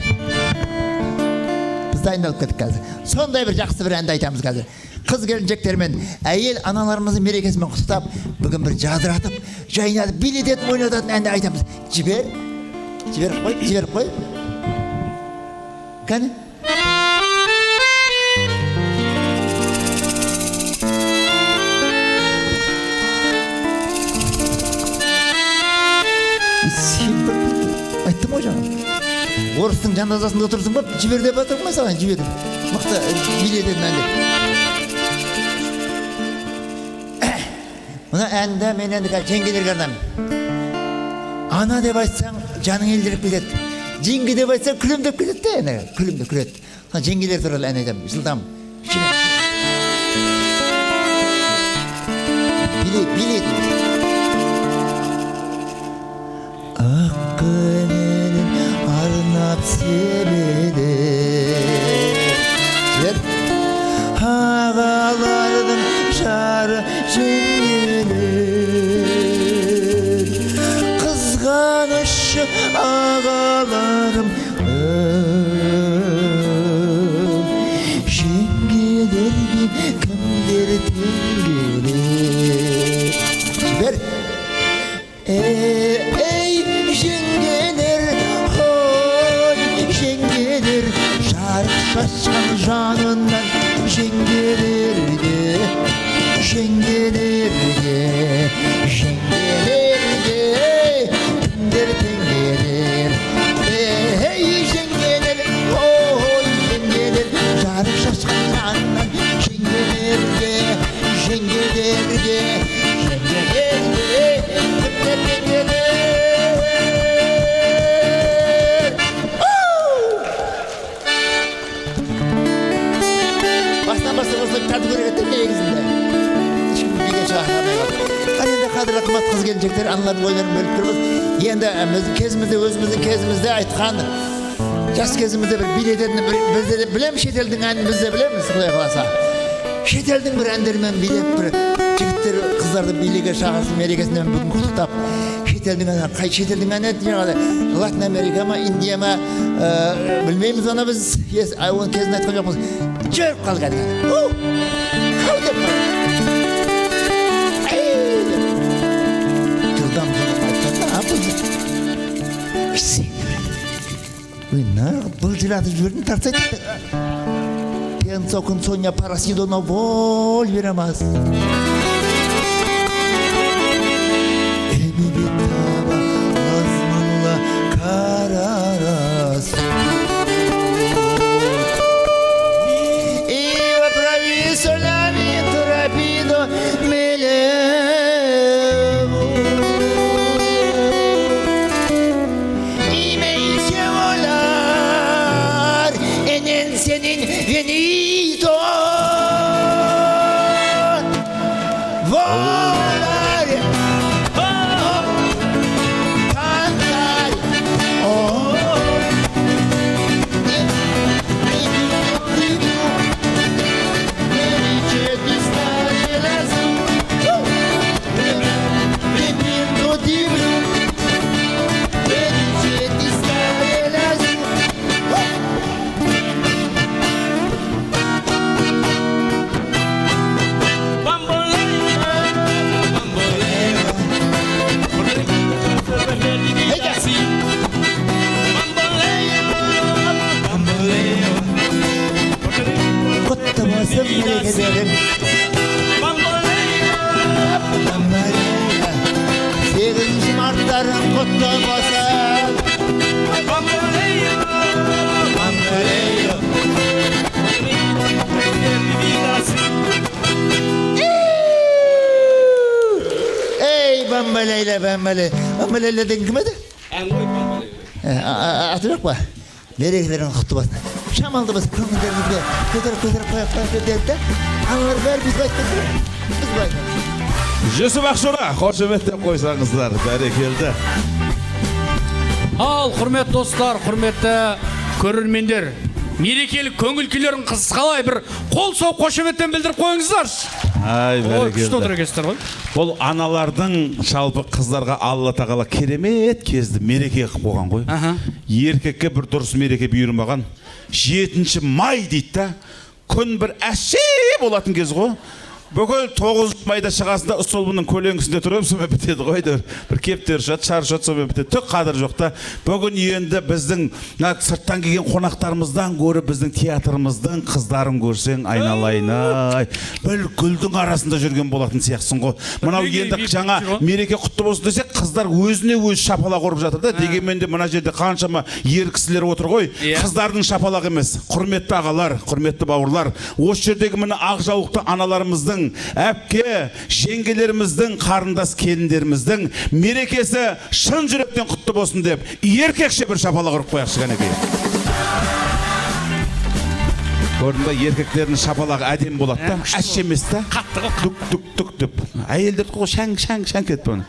біз дайындалып кеттік қазір. Сондай бір жақсы бір әнді айтамыз қазір. Қыз келіншектер мен әйел аналарымыздың мерекесімен құттықтап, бүгін бір жадыратып, жайнатып, билететін, ойнататын әнді айтамыз. Жіберіп қой. Кәне? Айттым ғой жаңа. Орыстың жаназасында отырсың ба, жібер деп жатырмын ғой саған, жібер. Мықты билететін ән деп. Мына әнді мен енді жеңгелерге арнаймын. Ана деп айтсаң, жаның елжіреп кетеді. Жеңге деп айтсаң, күлімдеп кетеді де, күлімдеп күледі. Жеңгелер туралы ән айтамын, жылдам. Билет. Sebede ağalardım şarı jengeler kızganışı ağalarım jengeler kimdir tengeler ver ey jengeler jengeler şarkı şaşan canından jengelerge kimdir tengeler hey jengeler oy jengeler şarkı şaşan canından jengelerge kimdir tengeler Қадірлі қымбат қыз келіншектер, аналардың ойларын бөліп тұрмыз. Енді біздің кезімізде, өзіміздің кезімізде айтқан жас кезімізде бір билететін, біз де білеміз, шетелдің әнін біз де білеміз, Құдай қаласа. шетелдің бір әндерімен билеп бір жігіттер қыздарды билеге шақырсын мерекесінде бүгін құттықтап шетелдің әні жаңағы Латын Америка ма Индия ма білмейміз оны біз оны кезінде айтқан жоқпыз жүріп қалған қау деп жылдам бұл жылатып жібердің тартсайды Pienso con Sonia Parasido no volverá más. Evitaba las malas caras. Iba previsto la vida rápido me elevo y me hice volar en el cielo infinito. Volar, cantar, Sekizinci Mart'ların kutlaması. Ey Bambaleyla Bambaley. Bambaleyla dedin kime de? Hatırlıyor musun? Merekelerin kutlaması. Şamaldımız köngüllerimizde көтеріп қойып деді де аналар бәрі бізге айтып тұр бізге айтып Жүсіп Ақшора қошеметтеп қойсаңыздар бәрекелді. Ал құрметті достар, құрметті көрермендер, мерекелік көңіл күйлерін қалай бір қол соғып қошеметтен білдіріп қойыңыздар. Ай күшті отыр екенсіздер ғой. Бұл аналардың жалпы қыздарға Алла тағала керемет кезді мереке қылып қойған ғой. Еркекке бір дұрыс мереке бұйырмаған. 7 май дейді да, күн бір әше болатын кез ғой. Бүкіл 9 майда шығасында ұстолбының көлеңкісінде тұрып, сонымен бітеді ғой. Бір кептер жат, шар жат, сонымен бітеді. Түк қадір жоқ та. Бүгін енді біздің сырттан келген қонақтарымыздан көріп, біздің театрымыздың қыздарын көрсең, айналайын ай. Бір гүлдің арасында жүрген болатын сияқтысың ғой. Мынау енді жаңа мереке құтты болсын десек, қыздар өзіне өз шапалақ ұрып жатыр да. Дегенмен де мына жерде қаншама ер кісілер отыр ғой. Қыздардың шапалақ емес. Құрметті ағалар, құрметті бауырлар, осы жердегі мына ақ жаулықты аналарымыздың, әпке, жеңгелеріміздің, қарындас келіндеріміздің мерекесі шын жүректен құтты болсын деп, еркекше бір шапалақ ұрып қояқшы кәнекей. Көрдің ба, еркектердің шапалағы әдем болады да, әш емес та, түк деп. Әйелдер қой шәң кетті оны.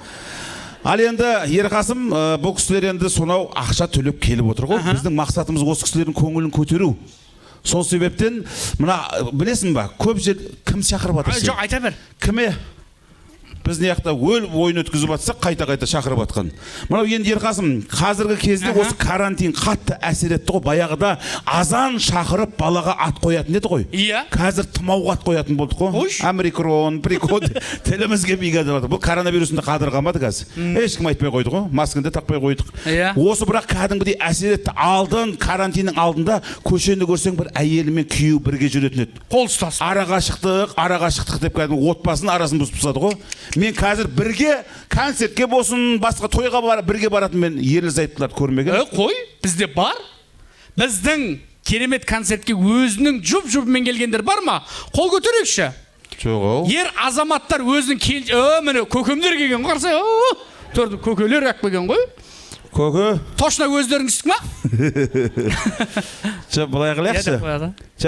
Ал енді Ерқасым, бұл кісілер енді сонау ақша төлеп келіп отыр ғой. Біздің мақсатымыз осы кісілердің көңілін көтеру. Сол себептен, мына білесің ба, көп жер кім шақырып жатыр сен? Жоқ, айта бер. Кіме? Біз не яқта ойын өткізіп жатсақ, қайта шақырып жатқан. Мынау енді Ерқасым, қазіргі кезде осы карантин қатты әсер етті ғой. Баяғыда азан шақырып балаға ат қоятын еді ғой. Иә. Қазір тұмауға ат қоятын болдық қой. Америкрон, прикон, телімізге бейгеді жатыр. Бұл коронавирусында қадырғамады қазір. Ешкім айтпай қойды ғой. Масканы тақпай қойдық. Осы бірақ кәдімгідей әсер етті. Алдын карантиннің алдында көшені көрсең бір әйелі мен күйеуі бірге жүретін еді. Қол ұстасып. Арақашықтық деп кәдімгі отбасының арасын бұзып ғой. Мен қазір бірге концертке болсын, басқа тойға бірге баратын мен ерлі-зайыптыларды көрмеген. Қой, бізде бар. Біздің керемет концертке өзінің жұп-жұбымен келгендер бар ма? Қол көтерейікші. Жоқ. Ер азаматтар өзінің міне көкемдер келген қарсай. Төрді көкелер әк келген ғой. Көке. Точно өздеріңізсің ма? Былай қылайықшы.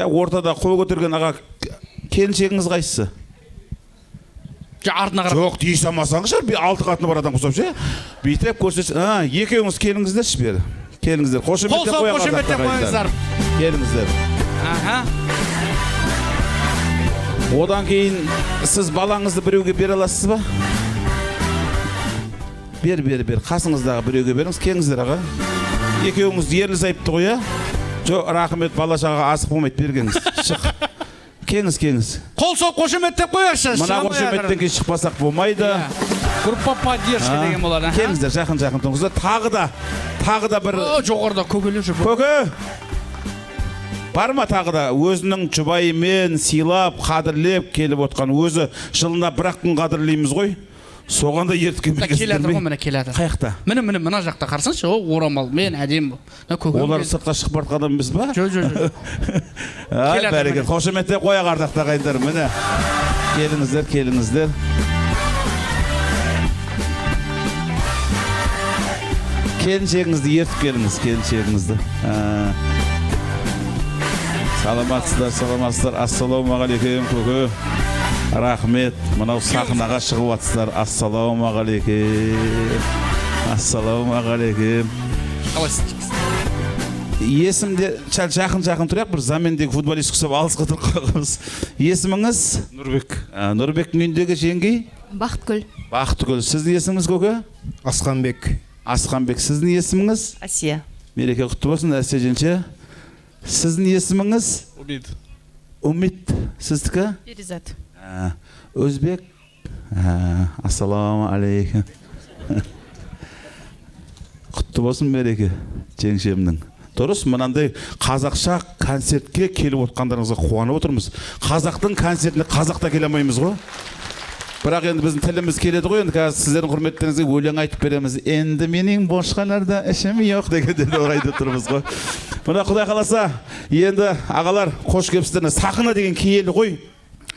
Ортада қол көтерген аға келіншегіңіз қайсысы? Жоқ, дей салмасаңыз шығар, 6 қатыны бар адам құсап ше. Бүйтіп көрсетші, екеуіңіз келіңіздерші бері. Келіңіздер, қошеметтеп қойыңыздар. Келіңіздер. Одан кейін сіз балаңызды біреуге бере аласыз ба? Бер. Қасыңыздағы біреуге беріңіз, келіңіздер аға. Екеуіңіз ерлі зайыпты ғой, а? Жо, рахмет, бала-шаға асық болмайды, бергеңіз. Шық. Келіңіз. Қол сол қошеметтеп қояқшы. Мына қошеметтен кейін шықпасақ болмайды. Группа поддержка деген болады. Келіңіздер, жақын тұрыңыздар. Тағы да бір... Жоғарда көкелеп жүр. Көке! Бар ма тағы да өзінің жұбайымен сыйлап, қадірлеп келіп отқан, өзі жылына бір-ақ күн қадірлейміз ғой. Соғанда ерткен келатыр ғой, міне келатыр. Қаяқта? Міне мына жақта қарсаңшы, о орамал, мен әдем. Олар сыртқа шығып бартқан адам емес па? Жоқ. Ай, бәрекелді. Қошеметтеп қояқ ардақ ағайындар, міне. Келіңіздер. Келіншегіңізді ертіп келіңіз, келіншегіңізді. Саламатсыздар. Ассалаумағалейкум, көке. Рахмет. Мынау сахнаға шығып атсыздар. Ассалаумағалейкум. Есімде жақын тұрайық, бір замендегі футболист құсап алысқа тұрып қалғымыз. Есіміңіз? Нұрбек. Нұрбектің үйіндегі жеңгей? Бақытгүл. Сіздің есіміңіз, көке? Асқанбек. Сіздің есіміңіз? Асия. Мереке құтты болсын, Асия женше. Сіздің есіміңіз? Умид. Сіздікі? Перизат. Өзбек. Ассалаумағалейкум. Құтты болсын мереке жеңшемнің. Дұрыс, мынандай қазақша концертке келіп отқандарыңызға қуанып отырмыз. Қазақтың концертіне қазақта келе алмаймыз ғой. Бірақ енді біздің тіліміз келеді ғой, енді қазір сіздердің құрметтеріңізге өлең айтып береміз. Енді менің бошқаларда ішім жоқ дегендерді орайда тұрмыз ғой. Мына Құдай қаласа, енді ағалар қош келіпсіздер. Сахна деген киелі ғой.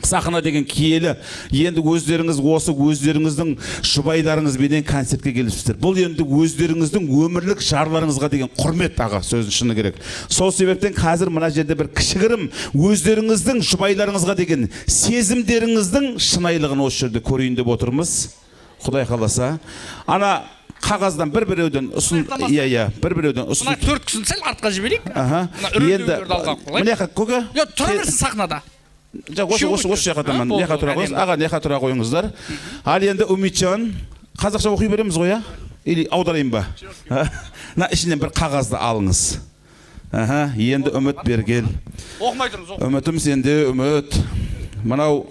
Сахна деген киелі. Енді өздеріңіздің жұбайларыңызбенен концертке келіпсіздер. Бұл енді өздеріңіздің өмірлік жарларыңызға деген құрмет, аға, сөздің шыны керек. Сол себептен қазір мына жерде бір кішігірім өздеріңіздің жұбайларыңызға деген сезімдеріңіздің шынайлығын осы жерде көрейін деп отырмыз. Құдай қаласа. Ана қағаздан бір-біреуден ұсын... бір-біреуден ұсын... Мына 4 кісін сәл артқа жіберейік. Енді... Міне көке? Тұра берсін сахнада. Осы жақатаман, неқа тұра қойыңыз, аға неқа тұра қойыңыздар. Ал енді Үмитжан, қазақша оқи береміз ғой, или аударайын ба? На ішінен бір қағазды алыңыз. Енді үміт бергел. Оқымай тұрыңыз, үмітім сенде, үміт. Мынау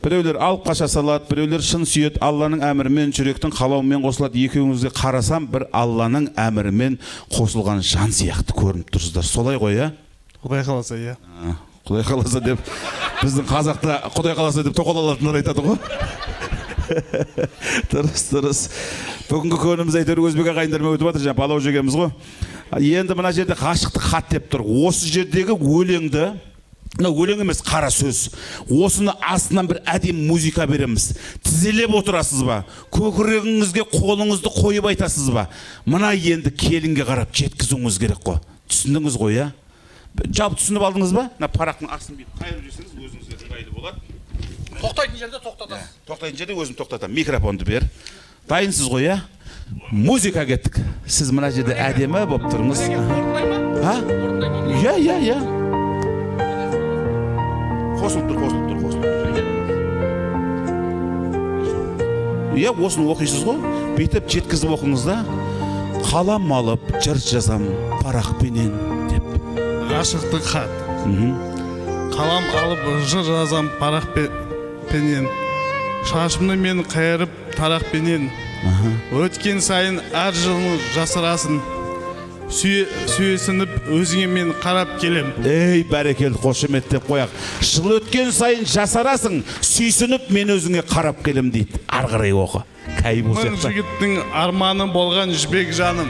біреулер алып қаша салады, біреулер шын сүйет, Алланың әмірімен, жүректің қалауымен қосылады. Екеуіңізге қарасам, бір Алланың әмірімен қосылған жан сияқты көрініп тұрсыздар. Солай ғой, а? Құдай қаласа, иә. Құдай қаласа деп, біздің қазақта Құдай қаласа деп тоқалалатындар айтады ғой. Дұрыс. Бүгінгі көңіліміз әйтеуір өзбек ағайындармен өтіп жатыр, палау жегенбіз ғой. Енді мына жерде ғашықтық хат деп тұр. Осы жердегі өлеңді, өлең емес, қара сөз. Осыны астынан бір әдем музыка береміз. Тізелеп отырасыз ба? Көкірегіңізге қолыңызды қойып айтасыз ба? Мына енді келінге қарап жеткізуіңіз керек қой. Түсіндіңіз ғой, а? Жалпы түсініп алдыңыз ба? Мына парақтың астын бүйтіп қайырып жүрсеңіз, өзіңізге жайлы болады. Тоқтайтын жерде тоқтатасыз. Тоқтайтын жерде өзім тоқтатамын. Микрофонды бер. Дайынсыз ғой, а? Музыка кеттік. Сіз мына жерде әдемі болып тұрыңыз. Иә. Қосылып тұр. Иә, осыны оқисыз ғой. Бүйтіп жеткізіп оқыңыз да. Қалам алып, жыр жазам парақпенен деп. Ғашықтық хат. Қалам алып, жыр жазам парақпенен. Шашымны мен қайырып тарақпенен. Өткен сайын әр жылын жасырасын. Сүйесініп өзіңе мен қарап келем. Ей, бәрекелді, қошеметтеп қояқ. Жыл өткен сайын жасарасың, сүйсініп мен өзіңе қарап келем дейді. Арғырай оқы. Мың жігіттің арманы болған жібек жаным.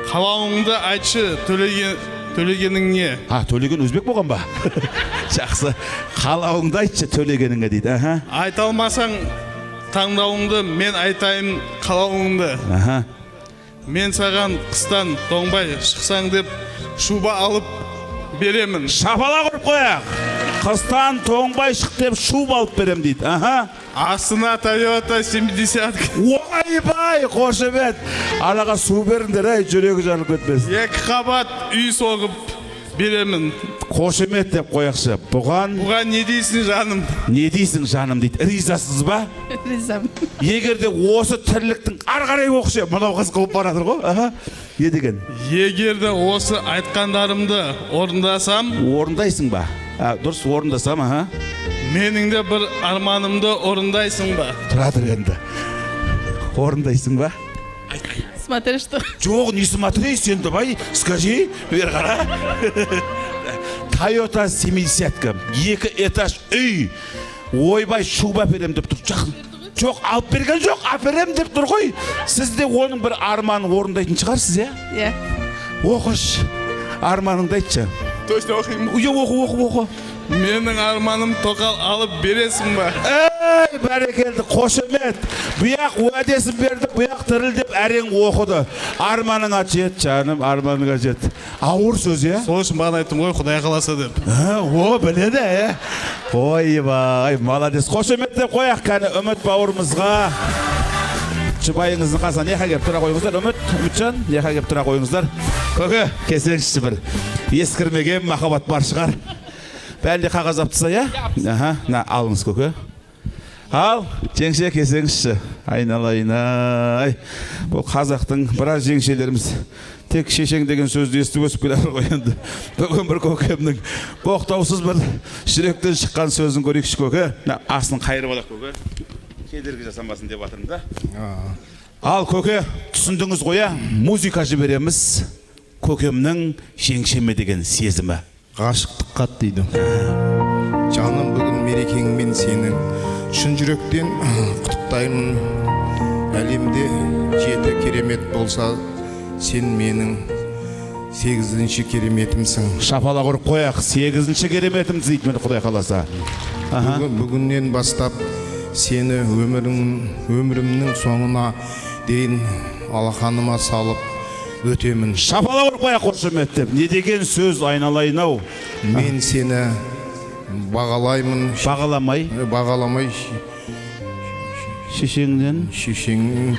Қалауыңды айтшы төлегеніңе. Төлеген өзбек болған ба? Жақсы. Қалауыңды айтшы төлегеніңе дейді. Айта алмасаң таңдауыңды, мен айтайын қалауыңды. Мен саған қыстан тоңбай шықсаң деп шуба алып беремін. Шапала құрып қояқ. Қыстан тоңбай шық деп шуба алып берем дейді. Астына Toyota 70. Ойбай, қошемет. Анаға су беріңдер, жүрегі жарылып кетпес. 2 қабат үй соғып беремін. Қошемет деп қояқшы. Бұған Не дейсің жаным? не дейсің жаным дейді. Ризасыз ба? Ризамын. Егерде осы тірліктің ары қарай оқшы, мынау қыз қылып баратыр ғой. Аха. Не деген? Егерде осы айтқандарымды орындасам, Орындайсың ба? Дұрыс, орындасам, аха. менің де бір арманымды орындайсың ба? Тұра тұр енді. Орындайсың ба? Смотри, что. Жоқ, не смотри, сен давай, скажи, бер қара. Toyota 70-ка, 2 этаж үй. Ойбай, шуба берем деп тұр. Жоқ, алып берген жоқ, аперем деп тұр ғой. Сіз де оның бір арманын орындайтын шығарсыз, иә? Иә. Оқыш, арманыңды айтшы. Точно оқимын. Оқы. Менің арманым тоқал алып бересің ба? Ей, бәрекелді, қошемет. Бұяқ уәдесін бердік, бұяқ тірілдеп әрең оқыды. Арманыңа жет, жаным, арманыңа жет. Ауыр сөз, е? Сол үшін маған айттым ғой, Құдай қаласа деп. О, біледі, е? Ойбай, молодец. Қошемет деп қояқ, кәні Үміт бауырымызға. Жұбайыңыздың қасына неқа кеп тұра қойыңыздар, Үмітжан, неқа кеп тұра қойыңыздар. Көке, кесеңізші бір. Ескірмеген махаббат бар шығар. Бәлде қағаз аптыса, я? Аха, на, алыңыз көке. Ал, жеңше кесеңізші. Айналайын-ай. Бұл қазақтың біраз жеңшелеріміз тек шешең деген сөзді естіп өсіп келер ғой енді. Бүгін бір көкемнің боқтаусыз бір жүректен шыққан сөзін көрейікші көке. Асын қайырып алақ көке. Кедергі жасамасын деп атырым да. Ал көке, түсіндіңіз қоя, музыка жібереміз. Көкемнің жеңшеме деген сезімі. Ғашықтыққа дейді. Жаным, бүгін мерекеңмен сенің шын жүректен құттықтаймын. Әлемде 7 керемет болса, сен менің 8-ші кереметімсің. Шапала құрып қояқ, 8-ші кереметім дейді мені Құдай қаласа. Бүгіннен бастап сені өмірімнің соңына дейін алақаныма салып өтемін. Шапала құрып қояқ қошемет деп. Не деген сөз, айналайын-ау. Мен сені бағалаймын. Бағаламай шешеңнен шешеңнен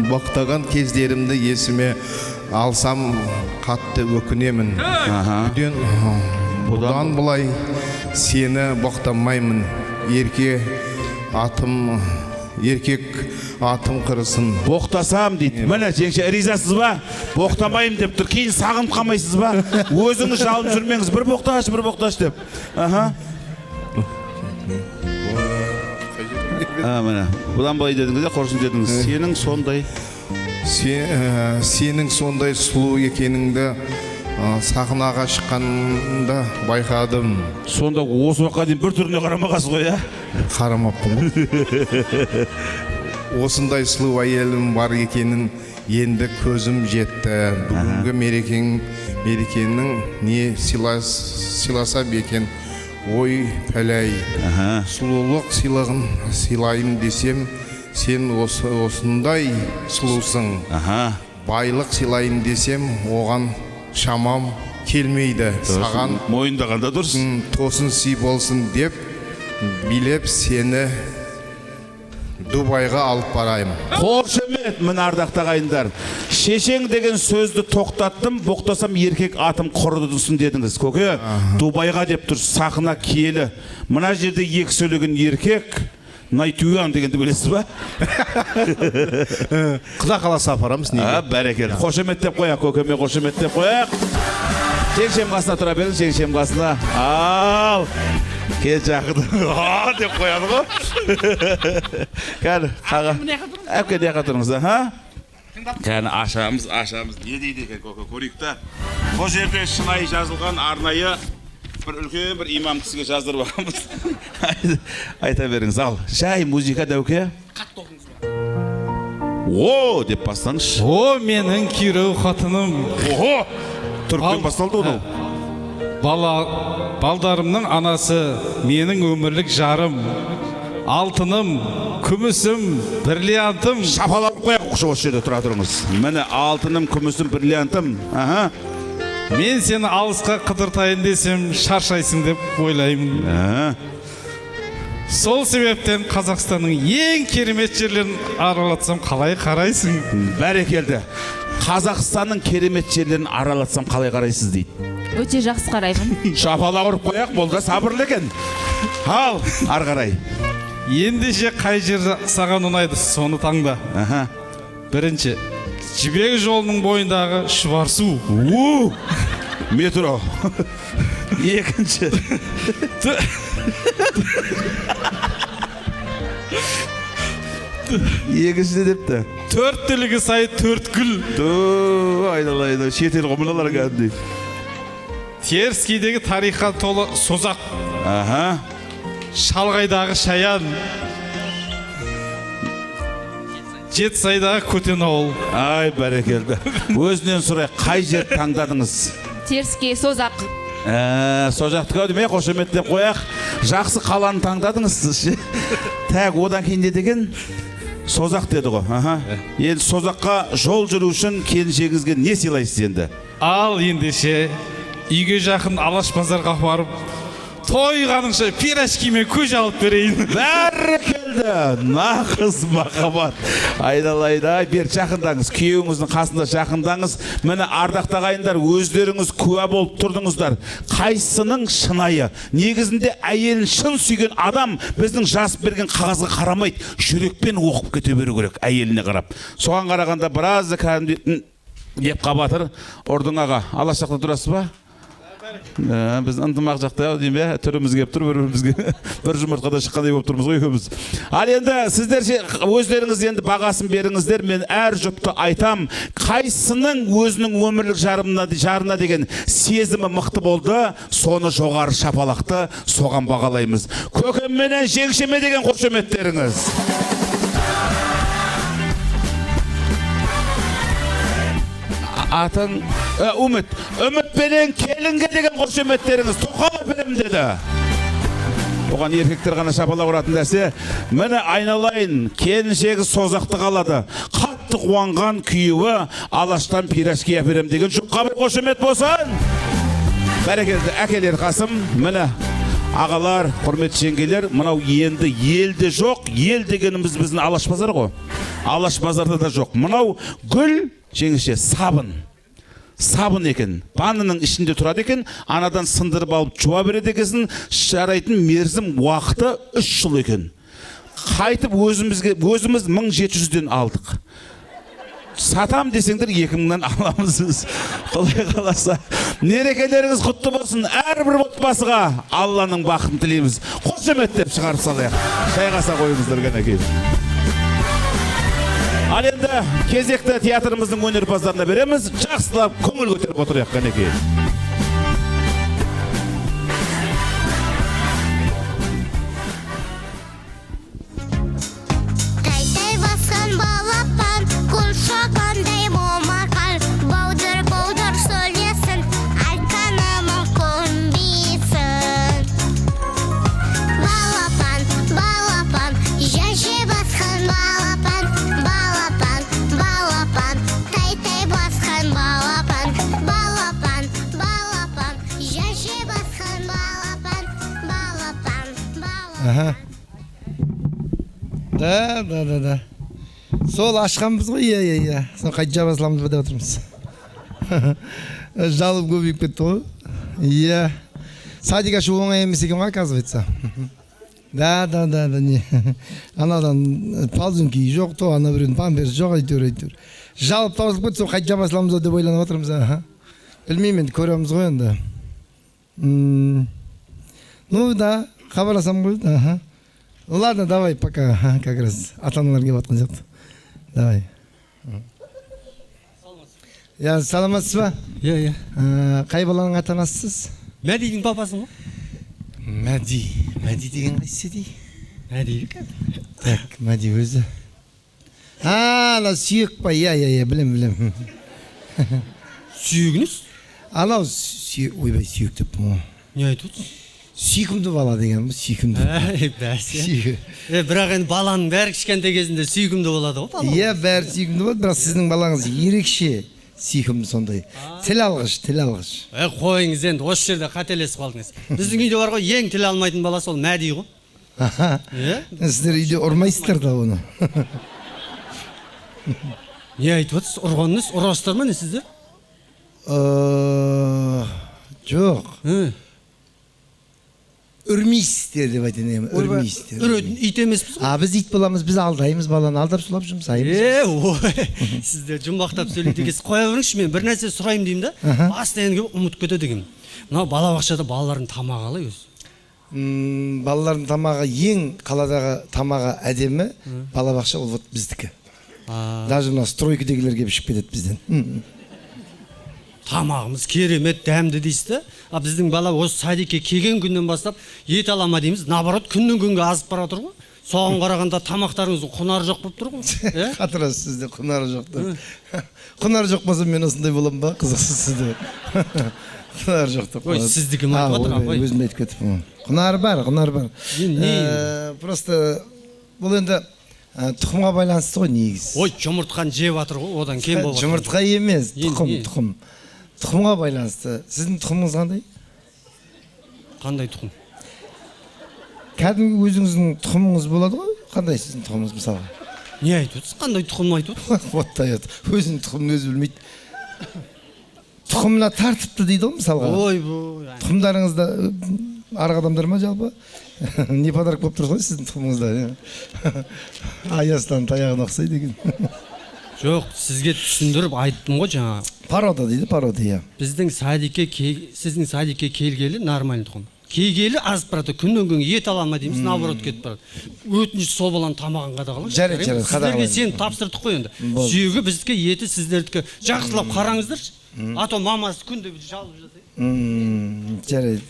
боқтаған кездерімді есіме алсам қатты өкінемін. Бұдан бұлай сені боқтамаймын. Еркек атым қырысын. Боқтасам дейді. Міне жеңше, ризасыз ба? Боқтамайым деп тұр. Кейін сағынып қалмайсыз ба? Өзіңіз жалын жүрмеңіз. Бір боқташ деп. Міне. Бұдан былай дедіңіз, қорсын дедіңіз. Сенің сондай сұлу екеніңді сахнаға шыққанда байқадым. Сонда осы уақытқа дейін бір түріне қарамағасыз ғой, иә? Қарамаппын. Осындай сұлу әйелім бар екенін енді көзім жетті. Бүгінгі мерекенің не сыйласам екен, ой пәләй. Сұлулық сыйлығын сыйлайым десем, сен осындай сұлусың. Байлық сыйлайым десем, оған шамам келмейді. Саған мойындағанда дұрыс. Тосын сый болсын деп билеп сені Дубайға алып барайым. Қошемет, мін ардақта қайындар. Шешең деген сөзді тоқтаттым, боқтасам еркек атым құрыдысын дедіңіз. Көке, Дубайға деп тұр, сақына киелі. Мына жерде екі сөйлеген еркек, Найтуян дегенді білесіз ба? Құда қаласа апарамыз неге? Бәрекелді. Қошемет деп қояқ, көкеме қошемет деп қояқ. Жеңшем қасына тұра беріңіз, жеңшем қасына. Ал, кел жақыды. Деп қояды ғой. Кәні, қаға. Әпке де қатырыңыз, Кәні, ашамыз. Не дейді екен, көке, көрейік та. Бұл жерде шынайы жазылған арнайы бір үлкен бір имам кісіге жаздырып алғанбыз. Айта беріңіз, ал. Жай музыка дәуке. О, деп бастаңыз. О, менің күйреу қатыным. Охо, түріктен басталды оны. Балдарымның анасы, менің өмірлік жарым, алтыным, күмісім, бриллиантым. Шапалап қояқ осы жерде тұра тұрыңыз. Міне алтыным, күмісім, бриллиантым. Мен сені алысқа қыдыртайын десем, шаршайсың деп ойлаймын. Сол себептен Қазақстанның ең керемет жерлерін аралатсам қалай қарайсың? Бәрекелді. Қазақстанның керемет жерлерін аралатсам қалай қарайсыз дейді. Өте жақсы қараймын. Шапалақ ұрып қояқ, бұл да сабырлы екен. Ал, ары қарай. Ендеше қай жер саған ұнайды, соны таңда. Бірінші, Жібек жолының бойындағы Шұбарсу. Метро. Екінші. Екінші депті. Төрттілігі сай Төрткүл. Айналайды, шетел ғымыналар кәдімдей. Теріскейдегі тарихқа толы Созақ. Шалғайдағы Шаян. Жетісайдағы Көтенауыл. Ай, бәрекелді. Өзінен сұрай, қай жер таңдадыңыз? Теріскей, Созақ. Созақты көдімей қошеметтеп қояқ. Жақсы қаланы таңдадыңыз. Тәк, одан кейін не деген? Созақ деді ғой. Енді Созаққа жол жүру үшін келіншегіңізге не сыйлайсыз енді? Ал ендеше үйге жақын Алаш базарға барып, тойғаныңша пирожкимен көже алып берейін. Бәрекелді, нақыз махаббат. Айналайда, бер жақындаңыз, күйеуіңіздің қасында жақындаңыз. Міне ардақты ағайындар, өздеріңіз куә болып тұрдыңыздар. Қайсының шынайы? Негізінде әйелін шын сүйген адам біздің жазып берген қағазға қарамайды, жүрекпен оқып кете беру керек әйеліне қарап. Соған қарағанда біраз кәдімгі деп қабатыр. Ордың аға, Алаш жақта тұрасыз ба? Біз ынтымақ жақта деймін бе, түріміз кеп тұр, бір жұмыртқада шыққандай болып тұрмыз ғой екеуміз. Ал енді сіздер өздеріңіз енді бағасын беріңіздер. Мен әр жұпты айтам, қайсының өзінің өмірлік жарына деген сезімі мықты болды, соны жоғары шапалақты соған бағалаймыз. Көкемменен жеңшеме деген қошеметтеріңіз. Атын үмітпенен келінге деген қошеметтеріңіз тоқала білім деді. Оған еркектер ғана шапалақ ұратын нәрсе. Міне айналайын, келіншегі Созақты қалады. Қатты қуанған күйеуі Алаштан пирожки әперем деген жұпқа бір қошемет болсын. Бәрекелді әкелер Қасым. Міне ағалар, құрметті жеңгелер, мынау енді елде жоқ. Ел дегеніміз біздің Алаш базар ғой. Алаш базарда да жоқ. Мынау гүл, жеңеше, сабын екен. Банының ішінде тұрады екен, анадан сындырып алып жуа береді екенсін, жарайтын мерзім уақыты 3 жыл екен. Қайтып өзіміз 1700-ден алдық. Сатам десеңдер 2000-нан аламыз. Құдай қаласа. Мерекелеріңіз құтты болсын. Әрбір отбасыға Алланың бақытын тілейміз. Қошемет деп шығарып салайық. Шайғаса қойыңыздар ғана кейін. Ал енді кезекті театрымыздың өнерпаздарына береміз. Жақсылап көңіл көтеріп отырайық ғана кейін. Да. Сол ашқанбыз ғой, иә. Сол қайт жабасыламыз ба деп отырмыз. Жалып көбейіп кетті ғой. Иә. Садик ашу оңай емес екен ғой, оказывается. Да, не. Анадан ползунки жоқ то, ана біреудің памперс жоқ, әйтеуір. Жалып таусылып кетті, сол қайт жабасыламыз деп ойланып отырмыз. Білмеймін, енді көреміз ғой енді. Ну да, хабарласам ғой. Ладно, давай, пока, как раз ата-аналар келіп жатқан сияқты. Давай. Я, саламатсыз ба? Иә. Қай баланың ата-анасысыз? Мәдидің папасын ғой. Мәди деген қайсысы дей? Мәди. Так, Мәди өзі. Ана сүйек па, иә, білем. Сүйегіңіз? Анау ойбай сүйек деп мұ. Не айтып? Сүйкімді бала деген бұл, сүйкімді. Бәсе. Бірақ енді баланың бәрі кішкентай кезінде сүйкімді болады ғой. Иә, бәрі сүйкімді болады, бірақ сіздің балаңыз ерекше сүйкімді сондай. Тіл алғыш. Қойыңыз енді, осы жерде қателесіп қалдыңыз. Біздің үйде бар ғой, ең тіл алмайтын бала сол Мәди ғой. Сіздер үйде ұрмайсыздар да оны. Не айтып отырсыз? Ұрғаныңыз, ұрасыздар ма не сіздер? Жоқ. Үрмейсіздер деп айтайын едім. Үрмейсіздер. Үретін ит емеспіз ғой? Біз ит боламыз, біз алдаймыз, баланы алдап сулап жұмсаймыз. Ой, сіздер жұмбақтап сөйлейді екенсіз. Қоя беріңізші, мен бір нәрсе сұрайын деймін да. Бастан келіп ұмытып кетеді екенмін. Мынау балабақшада балалардың тамағы қалай өзі? Балалардың тамағы ең қаладағы тамағы әдемі балабақша ол вот біздікі. Даже мына стройкадегілер келіп ішіп кетеді бізден. Тамағымыз керемет, дәмді дейсіз да. Біздің бала осы садикке келген күннен бастап ет алама дейміз. Наоборот, күннен күнге азып бара жатыр ғой. Соған қарағанда тамақтарыңыздың құнары жоқ болып тұр ғой. Қатырасыз сізде құнары жоқ. Құнары жоқ болса мен осындай боламын ба? Қызықсыз сізде. Құнары жоқ деп. Ой, сіздікі ме айтып отырған ғой? Өзім айтып кетіппін. Құнары бар, құнары бар. Просто бұл енді тұқымға байланысты ғой негізі. Ой, жұмыртқаны жеп жатыр ғой, одан кем болып жатыр. Жұмыртқа емес, тұқым. Тұқымға байланысты. Сіздің тұқымыңыз қандай? Қандай тұқым? Кәдімгі өзіңіздің тұқымыңыз болады ғой? Қандай сіздің тұқымыңыз мысалға? Не айтып отырсыз? Қандай тұқым айтып отырсыз? Оттай өзінің тұқымын өзі білмейді. Тұқымына тартыпты дейді ғой мысалға. Ой, тұқымдарыңызда арғы адамдар ма жалпы? Не подарок болып тұрсыз ғой сіздің тұқымыңызда? Аястан таяғын ұқсайды екен. Жоқ, сізге түсіндіріп айттым ғой жаңа. Порода дейді, порода. Біздің сіздің садикке келгелі нормальный тұқым. Келгелі азып барады, күннен күнге ет алама дейміз, наоборот кетіп барады. Өтініш сол баланың тамағын қадағалаңыз. Жарайды, сіздерге сен тапсырдық қой енді. Сүйегі біздікі, еті сіздердікі. Жақсылап қараңыздаршы. А то мамасы күнде жалып жатыр. Жарайды.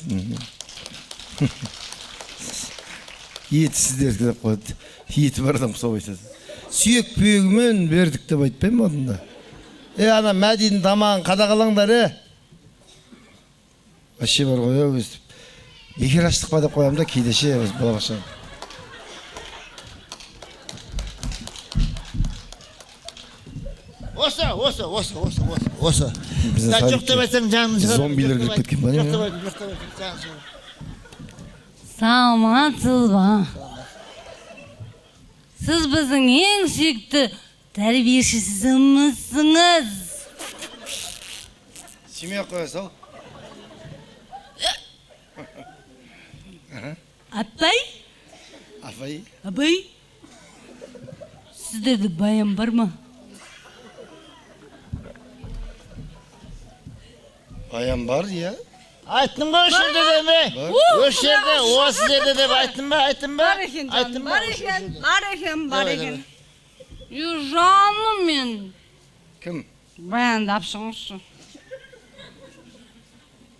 Еті сіздердікі деп қойды. Еті бар адам сол айтады. Сүйек пүйегімен бердік деп айтпаймын одында. Ана Мәдидің тамағын қадағалаңдар, Вообще бар ғой, өстіп. Бекер аштық па деп қоямын да, кейде ше, өз балабақша. Осы. Жоқ деп айтсаң жаныңыз шығар. Зомбилер кіріп кеткен ба не? Саламатсыз ба? Сіз біздің ең сүйікті тәрбиешісімізсіңіз. Семья қоя сал. Апай? Апай? Сіздерде баян бар ма? Баян бар, иә. Айттым ба осы жерде деме? Осы жерде, осы жерде деп айттым ба? Бар екен, бар екен. Жаным мен. Кім? Баянды алып шығыңызшы.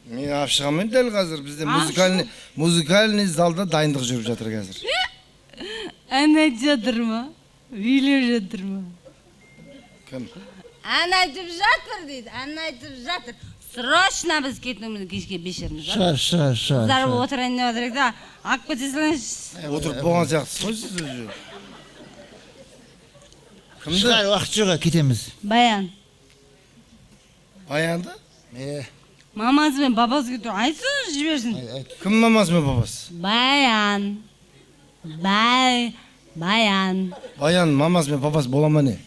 Мен алып шығамын дәл қазір. Бізде музыкальный залда дайындық жүріп жатыр қазір. Ән айтып жатыр ма? Билеп жатыр ма? Кім? Ән айтып жатыр дейді, ән айтып жатыр. Срочно біз кетуімізді кешке 5 жарымда. Қыздар отырайын деп отырайық да, алып кете салайыншы. Отырып болған сияқтысыз ғой сіз өзі. Кімді? Шығар, уақыт жоға, кетеміз. Баян. Баянды? Мамасы мен бабасы кету, айтсын жіберсін. Кім мамасы мен бабасы? Баян. Баян. Баян мамасы мен бабасы бола ма не?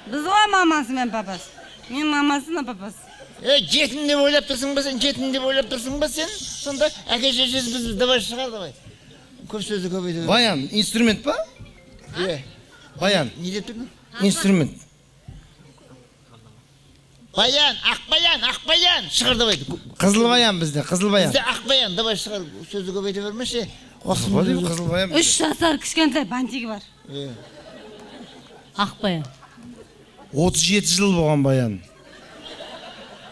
Біз ғой мамасы мен папасы. Мен мамасы мен папасы. Жетім деп ойлап тұрсың ба сен? Жетім деп ойлап тұрсың ба сен? Сонда әке шешесі біз давай шығар, давай. Көп сөзді көбейді. Баян, инструмент па? Баян. Не деп тұрдың? Инструмент. Баян, Ақбаян, шығар давай. Қызыл баян бізде, қызыл баян. Бізде Ақбаян, давай шығар, сөзді көбейте бермеші. Қызыл баян. 3 жасар кішкентай бантигі бар. Ақбаян. 37 жыл болған баян.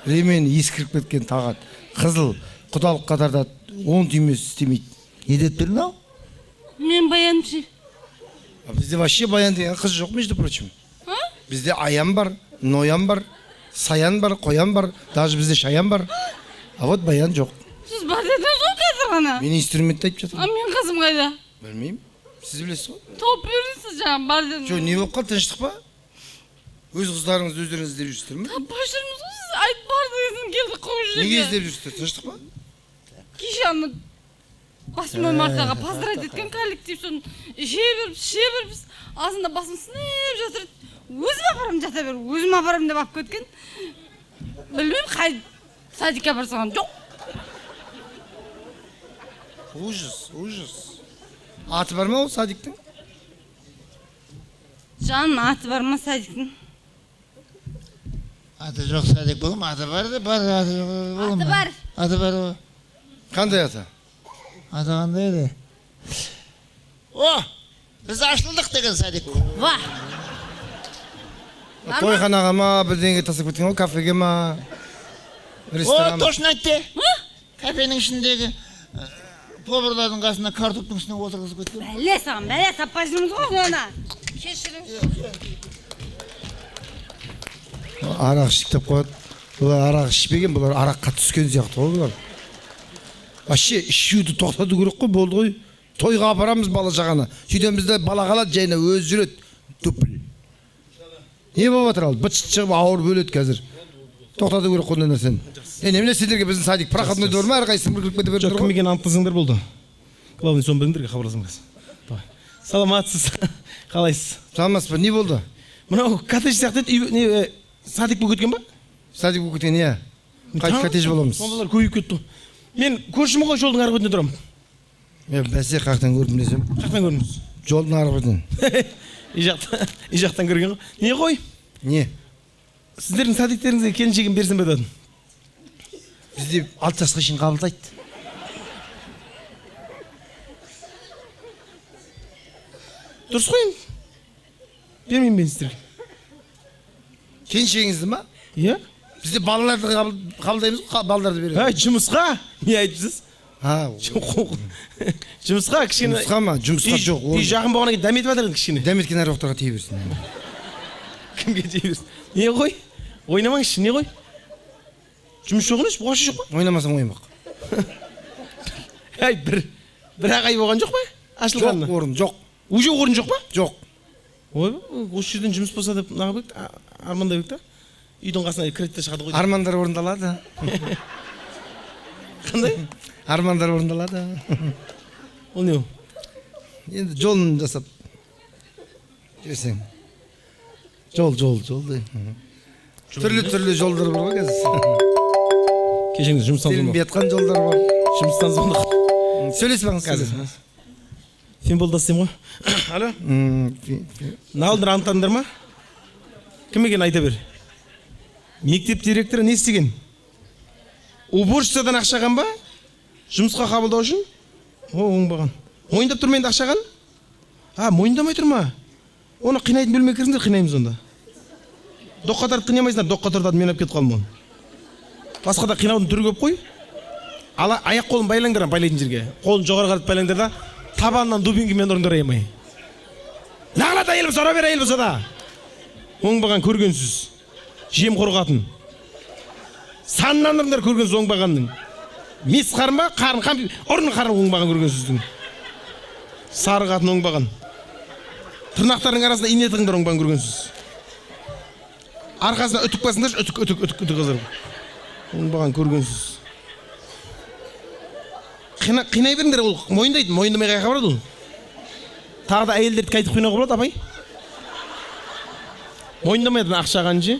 Ремені ескіріп кеткен тағат. Қызыл, құдалық қатарда 10 түймесі істемейді. Не деп тұрдың ау? Мен баян ше. Бізде вообще баян деген қыз жоқ, между прочим. Бізде аян бар, ноян бар, саян бар, қоян бар, даже бізде шаян бар. А вот баян жоқ. Сіз бар дедіңіз ғой қазір ғана. Мен инструментті айтып жатырмын. Мен қызым қайда? Білмеймін. Сіз білесіз ғой. Топ беріңіз жаңа бар дедіңіз. Жоқ, не болып қалды, тыныштық па? Өз қыздарыңыз өздеріңіз іздеп жүрсіздер ме? Таппай жүрміз ғой, сіз айтып бар дегенсін келді қойып жүрген. Неге іздеп жүрсіздер, тыныштық па? Кеше аны 8 мартаға поздравить еткен коллектив, соны іше беріппіз, азында басым сынып жатыр. Өзім апарам жата бер, өзім апарам деп алып кеткен. Білмеймін, қай садикке барсаған жоқ. Ужас. Аты бар ма ол садиктің? Жаным, аты бар ма садиктің? Аты жоқ садик болым, аты бар да бар, аты болым. Аты бар. Аты бар о. Қандай аты? Аты қандай еді? О, біз ашылдық деген садик. Ва. Тойханаға ма, бірдеңе тасып кеткен ғой, кафеге ма? О, точно айтты. Кафенің ішіндегі поварлардың қасына картоптың үстіне отырғызып кеткен. Бәле саған, бәле таппай жүрміз ғой оны. Кешіріңіз. Арақ ішіп деп қояды. Бұлар арақ ішпеген, бұлар араққа түскен сияқты ғой бұлар. Вообще ішуді тоқтату керек қой, болды ғой. Тойға апарамыз бала жағаны. Сөйтеміз де бала қалады, жайына өз жүреді. Түпіл. Не болып жатыр ал? Бытшыт шығып ауыр бөледі қазір. Тоқтату керек қондай нәрсені. Немене сендерге біздің садик проходной двор ма, әрқайсың бір кіріп кете бердіңдер ғой? Кім екенін анықтасыңдар болды. Главный соны біліңдерге хабарласам қазір. Саламатсыз. Қалайсыз? Саламатсыз ба? Не болды? Мынау коттедж сияқты еді, садик болып кеткен ба? Садик болып кеткен, иә. Қайт коттедж боламыз. Сондайлар көбейіп кетті. Мен көршімін ғой, жолдың арғы бетінде тұрамын. Бәсе қақтан көрдім десем. Қақтан көрдіңіз? Жолдың арғы бетінен. И жақтан көрген ғой. Не ғой? Не? Сіздердің садиктеріңізге келіншегін берсем бе дедім. Бізде 6 жасқа шейін қабылдайды. Дұрыс қой. Бермеймін мен сіздерге. Келіншегіңізді ма? Иә. Бізде балаларды қабылдаймыз, балаларды береміз. Жұмысқа? Не айтыпсыз? Жұмысқа кішкене. Жұмысқа ма? Жұмысқа жоқ. Үй жақын болғаннан кейін дәметіп жатыр кішкене. Дәметкен аруақтарға тие берсін. Кімге тие берсін? Не ғой? Ойнамаңызшы, не ғой? Жұмыс жоқ емес, боғашы жоқ па? Ойнамасаң ойнамақ. Бір ағай болған жоқ па? Ашылғанына? Жоқ, орын жоқ. Уже орын жоқ па? Жоқ. Ой, осы жерден жұмыс болса деп нағып ек, армандай бек та. Үйдің қасына кредитте шығады ғой. Армандар орындалады. Қандай? Армандар орындалады. Ол не ол? Енді жолын жасап жүрсең. Жол де. Түрлі жолдар бар ғой қазір. Кешеңіз жұмыстан соң. Сенбей жатқан жолдар бар. Жұмыстан соң. Сөйлесіп алыңыз қазір. Сен болдасың ғой. Алло? Налдыр анықтадыңдар ма? Кім екен айта бер. Мектеп директоры не істеген? Уборщицадан ақшаған ба? Жұмысқа қабылдау үшін? Оңбаған. Мойындап тұр менде ақшаған? Мойындамай тұр ма? Оны қинайтын бөлмеге кіріңдер, қинаймыз онда. Доққатарды қинамайсыңдар, доққатарды мен алып кетіп қалдым оны. Басқа да қинаудың түрі көп қой. Аяқ қолын байлаңдар, байлайтын жерге. Қолын жоғары қаратып байлаңдар да, табанынан дубингімен ұрыңдар аямай. Нағылат әйел болса, ұра бер әйел болса да. Оңбаған көргенсіз. Жем қорғатын. Санынан ұрыңдар көргенсіз оңбағанның. Мес қарын ба, қарын, ұрын қарын оңбаған көргенсіздің. Сары қатын оңбаған. Тырнақтардың арасында ине тығыңдар оңбаған көргенсіз. Арқасына үтік басыңдар, үтік қызыр. Оңбаған көргенсіз. Қинай беріңдер, ол мойындайды, мойындамай қайқа барады ол. Тағы да әйелдерді қайтып қинауға болады, апай. Мойындамайды ақшаған же.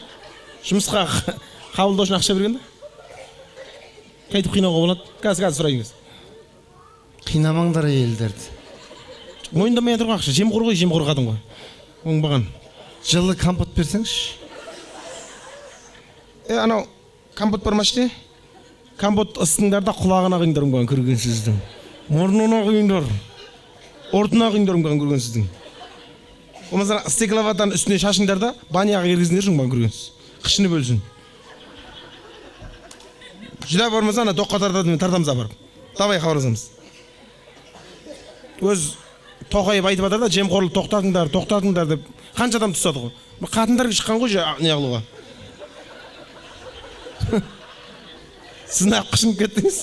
Жұмысқа қабылдау үшін ақша бергенде. Қайтып қинауға болады. Қазір сұрайыңыз. Қинамаңдар әйелдерді. Мойындамай жатыр ақша. Жемқор ғой, жемқор қатын ғой. Оңбаған. Жылы компот берсеңші. Анау компот бар ма іште? Компот ыстыңдар да құлағына қиыңдар оңбаған көргенсіздің. Мұрнына қиыңдар. Ортына қиыңдар оңбаған көргенсіздің. Олмаса стекловатан үстіне шашыңдар да баняға кіргізіңдер оңбаған көргенсіз. Қышыны бөлсін. Жүдә бармаса ана доққатарды мен тартамыз апарып. Давай хабарласамыз. Өз тоқайып айтып жатыр да жемқорлық тоқтатыңдар деп қанша адам тұсады ғой. Қатындар шыққан ғой не қылуға. Сіз неғып қышынып кеттіңіз?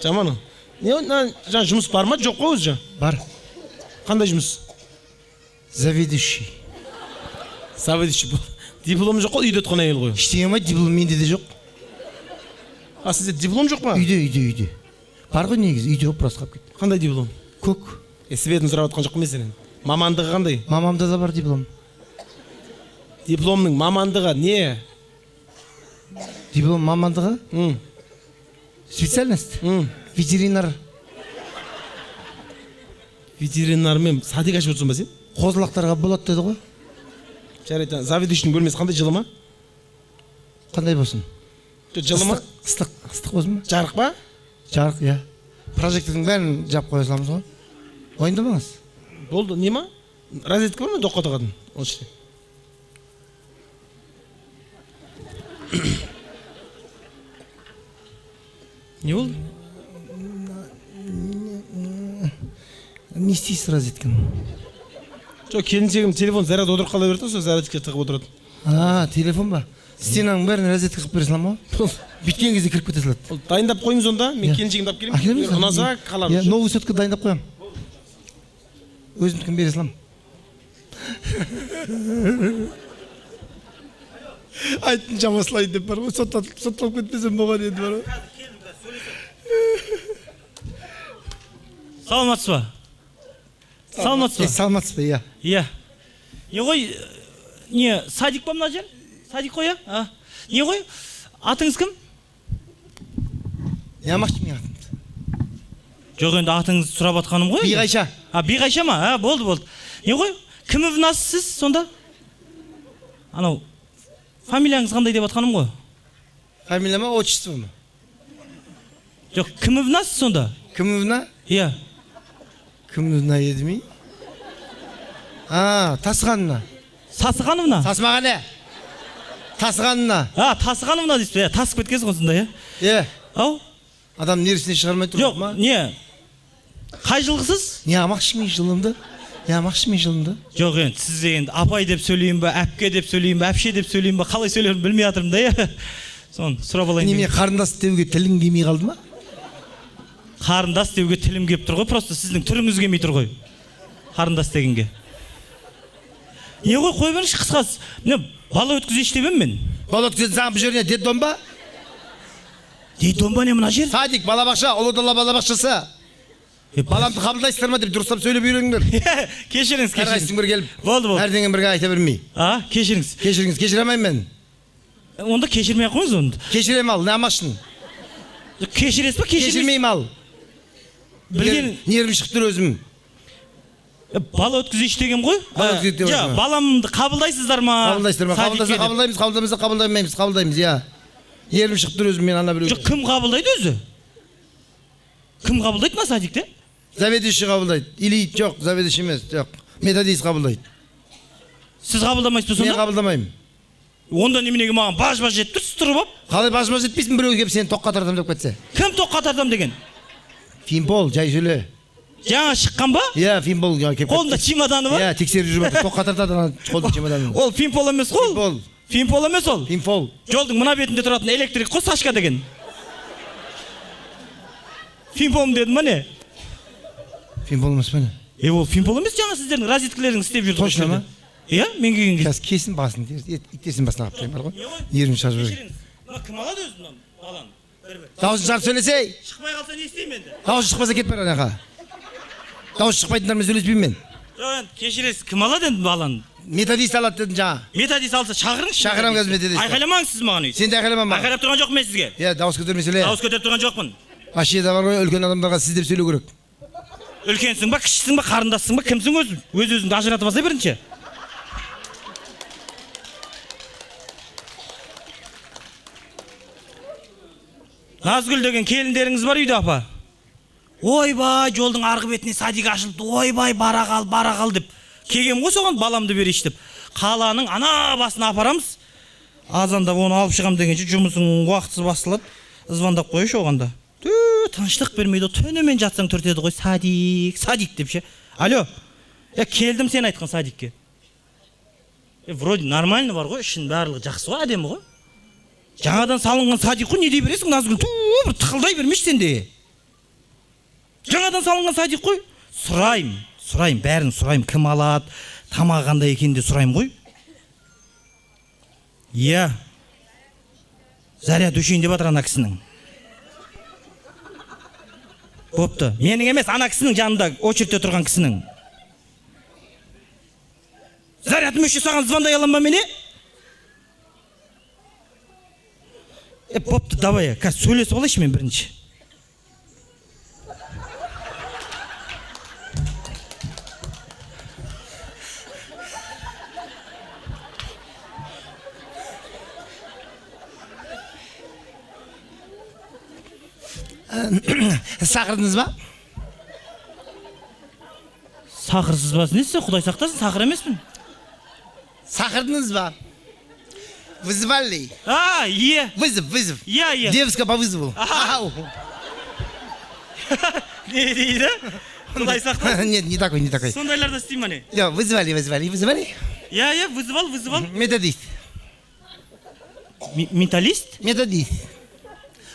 Жаман. Жаңа жұмыс бар ма? Жоқ қой өзі? Бар. Қандай жұмыс? Заведующий. Заведующий бол. Диплом жоқ қой, үйде отқан әйел ғой. Ештеңе ма, диплом менде де жоқ. А сізде диплом жоқ па? Үйде. Бар ғой негізі, үйде болып просто қалып кетті. Қандай диплом? Көк. Светін сұрап отқан жоқ мен сенен. Мамандығы қандай? Мамамда да бар диплом. Дипломның мамандығы не? Диплом мамандығы? Специальность? Ветеринар. Ветеринармен садик ашып отырсың ба сен? Қозылақтарға болады деді ғой. Жарайды, заведующийдің бөлмесі қандай, жылы ма? Қандай болсын? Жылы ма? Ыстық болсын ба? Жарық па? Жарық, иә. Прожектордың бәрін жап қоя саламыз ғой. Ойындамаңыз. Болды, не ма? Розетка бар ма доққа тағатын? Ол іште. Не болды? Не істейсіз розетканы? Жоқ, келіншегім телефон заряд отырып қала берді, сол зарядке тығып отырады. Телефон ба? Стенаның бәрін розетка қылып бере салам ғой. Біткен кезде кіріп кете салады. Дайындап қойыңыз онда, мен келіншегімді алып келемін. Ұнаса қаламыз. Новый сотка дайындап қоямын. Өзімдікін бере салам. Айттың жамасылайын деп бар ғой, сотталып кетпесем болған еді бар ғой. Саламатсыз ба? Саламатсыз ба, иә. Иә. Не ғой, не, садик па мына жер? Садик қой, иә? Не ғой, атыңыз кім? Не амақшы мен атымды? Жоқ, енді атыңыз сұрап атқаным ғой. Биғайша. Биғайша ма? Болды. Не ғой, кім өвінасыз сіз сонда? Анау, фамилияңыз қандай деп атқаным ғой? Фамилия ма, отчество ма? Жоқ, кім өвінасыз сонда? Кім өвіна? Иә. Кім өвіна еді ме? Тасығанына. Сасығанымна? Тасымағаны. Тасығанына. Тасығанымна дейсіз бе? Тасып кеткенсіз ғой сонда, иә? Ау? Адам нересіне шығармай тұрып ма? Жоқ, не? Қай жылғысыз? Не амақшы мен жылымды? Жоқ, енді сіз енді апай деп сөйлейін ба, әпке деп сөйлейін ба, әпше деп сөйлейін ба, қалай сөйлерін білмей жатырмын да, иә? Соны сұрап алайын. Неме қарындас деуге тілің келмей қалды ма? Қарындас деуге тілім келіп тұр ғой, просто сіздің түріңіз келмей тұр ғой. Қарындас дегенге. Не ғой, қой беріңізші қысқасы. Міне, бала өткізейші деп едім мен. Бала өткізетін саған бұл жеріне детдом ба? Детдом ба не мына жер? Садик, балабақша, ұлы дала балабақшасы. Баламды қабылдайсыздар ма деп дұрыстап сөйлеп үйреніңдер. Кешіріңіз. Әрқайсың бір келіп. Болды. Әрдеңе бірге айта бермей. Кешіріңіз. Кешіре алмаймын мен. Онда кешірмей ақ қойыңыз онда. Кешірем ал, не амақшын? Кешіресіз ба, кешірмейсіз? Кешірмеймін ал. Нервім шығып тұр өзім. Бала өткізейші деген ғой? Баламды қабылдайсыздар ма? Қабылдаймыз, иә. Нервім шығып тұр өзім, мен ана біреу. Жоқ, кім қабылдайды өзі? Кім қабылдайды ма садикте? Заведующий қабылдайды. Или жоқ, заведующий емес, жоқ. Методист қабылдайды. Сіз қабылдамайсыз ба сонда? Мен қабылдамаймын. Онда неменеге маған баж-баж жетіп тұрсыз тұрып алып? Қалай баж-баж жетпейсің, біреу келіп сені тоққа тартам деп кетсе? Кім тоққа тартам деген? Финпол, жай сөйле. Жаңа шыққан ба? Иә, финпол келіп. Қолында чемоданы ба? Иә, тексеріп жүріп жатыр, тоққа тартады қолында чемоданы. Ол финпол емес қой? Финпол емес ол? Финпол. Жолдың мына бетінде тұратын электрик қой, Сашка деген. Финполым дедім ма не? Финпол емес па не? Ол финпол емес, жаңа сіздердің розеткілеріңіз істеп жүрді. Точно ма? Иә, мен келген кезде. Қазір кесін басын, иттесін басына қап бар ғой. Ерім шашып жүрген. Кім алады өзінен баланы? Дауысын шығарып сөйлесей. Шықпай қалса не істеймін енді? Дауысы шықпаса кетіп бара анаға. Дауысы шықпайтындармен сөйлеспеймін мен. Жоқ, кешіресіз, кім алады енді баланы? Методист алады дедім жаңа. Методист алса шақырыңызшы. Шақырамын қазір методист. Айқайламаңыз сіз маған үй. Сен де айқайламан ба? Айқайлап тұрған жоқпын мен сізге. Иә, дауыс көтермей сөйле. Дауыс көтеріп тұрған жоқпын. Ашияда бар ғой, үлкен адамдарға сіз деп сөйлеу керек. Үлкенсің ба, кішісің ба, қарындассың ба, кімсің өзің? Өз-өзіңді ажыратып алсай бірінші. Назгүл деген келіндеріңіз бар үйде, апа? Ойбай, жолдың арғы бетіне садик ашылды, ойбай, бара қал деп. Кегем ғой соған баламды берейші деп. Қаланың ана басына апарамыз. Азанда оны алып шығам дегенше жұмысың уақытсыз басылады. Звондап қойшы оғанда. Тыныштық бермейді, түнімен жатсаң түртеді ғой, садик деп ше. Алло, келдім сен айтқан садикке. Вроде нормально бар ғой, ішін барлығы жақсы ғой, әдемі ғой. Жаңадан салынған садик қой, не дей бересің, Назгүл? Бір тықылдай бермеші сенде. Жаңадан салынған садик қой. Сұрайым, бәрін сұрайым, кім алады, тамағы қандай екен де сұрайым ғой. Иә. Заряд өшейін деп жатыр ана кісінің. Бопты. Менің емес, ана кісінің жанында очередте тұрған кісінің. Зарядым өшсе саған звондай аламын ба мене? Бопты, давай, қазір сөйлесіп алайыншы мен бірінші. Сақырдыңыз ба? Сақырсыз ба? Несі, Құдай сақтасын, сақыр емеспін. Сақырдыңыз ба? Вызвали? Е. Вызов. Е. Девушка по вызову. Не дейді? Құдай сақтасын. Нет, не такой. Сондайларда істейм ма не? Вызвали. Е, вызвал. Методист. Металлист? Методист.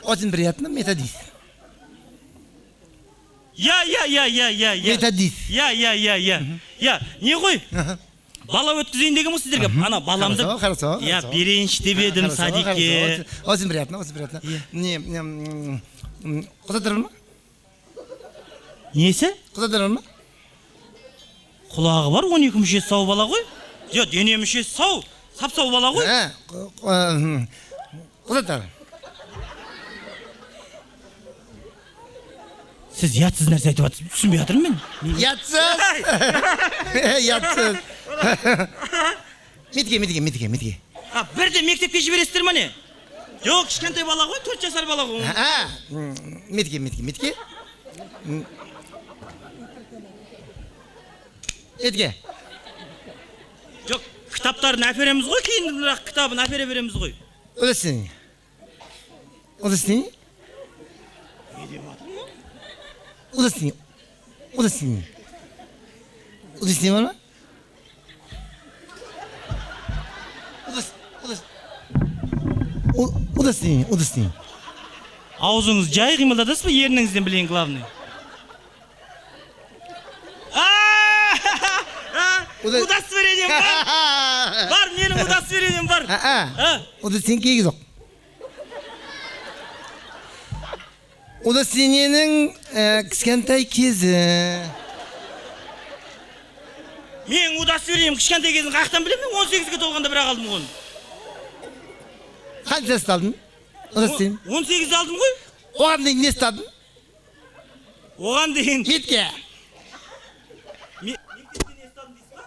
Очень приятно, методист. Я. Методист. Я, не ғой? Бала өткізейін деген ғой сіздерге. Ана баламды. Хорошо. Я берейінші деп едім садикке. Очень приятно. Не, құтадырын ма? Несі? Құтадырын ма? Құлағы бар, 12 мүшесі сау бала ғой. Жоқ, дене мүшесі сау, сап-сау бала ғой. Құтадыр. Сіз ятсыз нәрсе айтып жатсыз, түсінбей жатырмын мен. Ятсыз. Метке. Бірде мектепке жібересіздер ма не? Жоқ, кішкентай бала ғой, 4 жасар бала ғой. Метке. Метке. Жоқ, кітаптарын әпереміз ғой, кейін кітабын әпере береміз ғой. Удостойни. Удостойни var mı? Удостойни. Аузыңыз жай қимылдадыңыз ба, ерніңізден білейін главный? Удостоверением бар. Бар, менің удостоверением бар. Удостойни кейгі жоқ. Удостойниенің кішкентай кезі. Мен удостоверением кішкентай кезін қаяқтан білемін, 18-ге толғанда бірақ алдым ғой. Қанша жаста алдың? Удостойни. 18 алдым ғой. Оған дейін не істадың? Оған дейін. Метке. Мектепте не істадым дейсіз ба?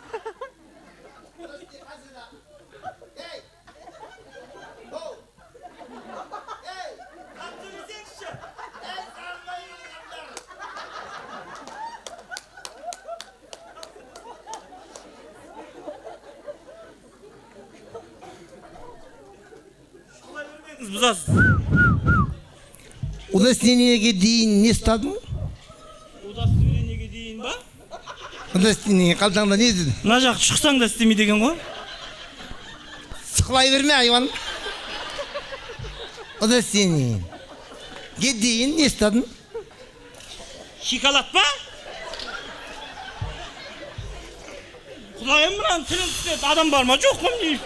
Бұзасыз. Удостойниеге дейін не істадың? Удостоверениеге дейін ба? Удостойниеге қалтаңда не дедің? Мына жақ шықсаң да істемей деген ғой. Сықылай берме айван. Удостойниеге дейін не істадың? Шоколад па? Құдайым мынаны тілін түстеді, адам бар ма жоқ ма не?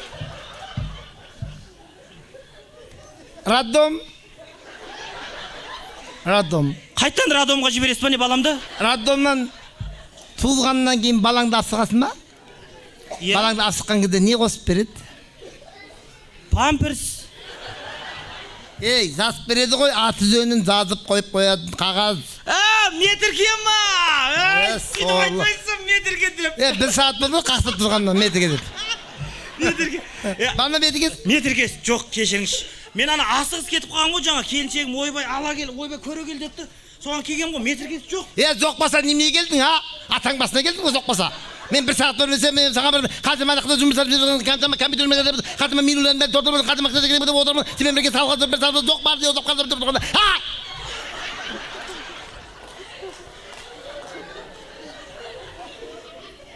Роддом. Қайттан роддомға жібересіз ба не баламды? Роддомнан туылғаннан кейін балаңды асығасың ба? Балаңды асыққан кезде не қосып береді? Памперс. Жазып береді ғой, аты жөнін жазып қойып қояды, қағаз. Метрге ма? Сөйтіп айтпайсың метрге деп. Бір сағат болды қақсып тұрғаннан метрге деп. Метрге. Бана метрге? Метрге жоқ, кешіріңізші. Мен ана асығыс кетіп қалған ғой, жаңа келіншегім ойбай ала кел, ойбай көре кел депті. Соған келген ғой, метрге жоқ. Жоқ баса немене келдің, атаң басына келдің ғой, жоқ баса. Мен бір сағат көрмесе, мен саған бір қаншама нақыда жұмыстар жүрген, қаншама компьютермен келіп, қаншама минуларын бәрі толтырып, қаншама қанша келіп отырмын, сенімен бірге салғызып, бір сағат жоқ бар деп қалдырып тұрғанда.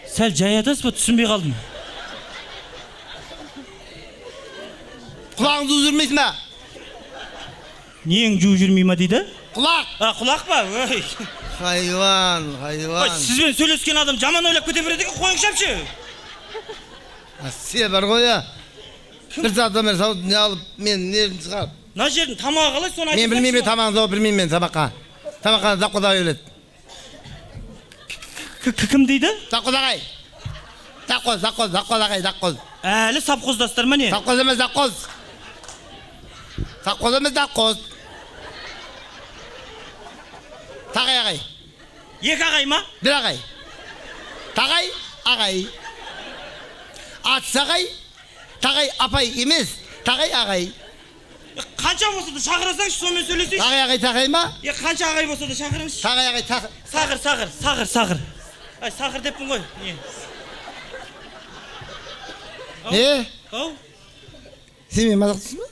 Сәл жай атасыз ба, түсінбей қалдым. Құлағыңды жу жүрмейсің ба? Нең жу жүрмей ма дейді? Құлақ. Құлақ па? Хайуан. Сізбен сөйлескен адам жаман ойлап кете береді екен, қойыңыз шапшы. Се бар ғой, Bir saatten beri sağ ne alıp men ne çıkarıp. Мына жердің тамағы қалай соны Men bilmeyim tamam zor bilmeyim men tabakka. Tabakka zakkoda öyle. Кім дейді? Zakkodagay. Zakkoz. Әлі сапқоздастар ма не? Zakkoz emez zakkoz. Zakkoz emez zakkoz. Tagay agay. Екі ағай ма? Bir agay. Tagay agay. Atsagay. Tagay apay emez. Tagay agay. Қанша болса да шақырасаңшы, сонымен сөйлесейші. Tagay ма? Қанша ағай болса да шақырыңызшы. Tagay agay. Сағыр. Ай, сағыр деппін ғой. Ne? Ау? Sen beni mazaqtısın mı?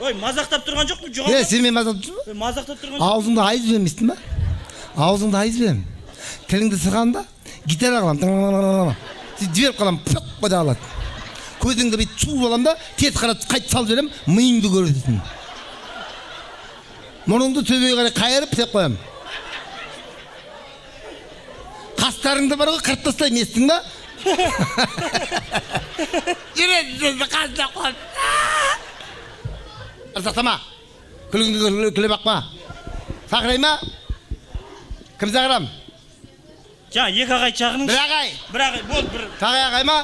Ой, мазақтап тұрған жоқ mu? Sen beni mazaqtısın mı? Мазақтап тұрған жоқ. Ağzında hayız vermişsin mi? Ağzında hayız verim. Telinde sıkanda gitar ağlam. Cibep kalam pık koda ağlat. Көзіңді bir çuğ olam da tez қарап қайт сал берем, миыңды көресің. Мұрыңды төбеге қарай қайырып тек қоям. Қастарыңды бар ғой қырып тастаймын, естің ба? Жүресіңді қасына қойып. Ырсақтама. Күлгіңді күле бақма. Сақырай ма? Кім сақырам? Жаңа екі ағай шақырыңыз. Bir ағай, болды бір. Тағай ағай ма?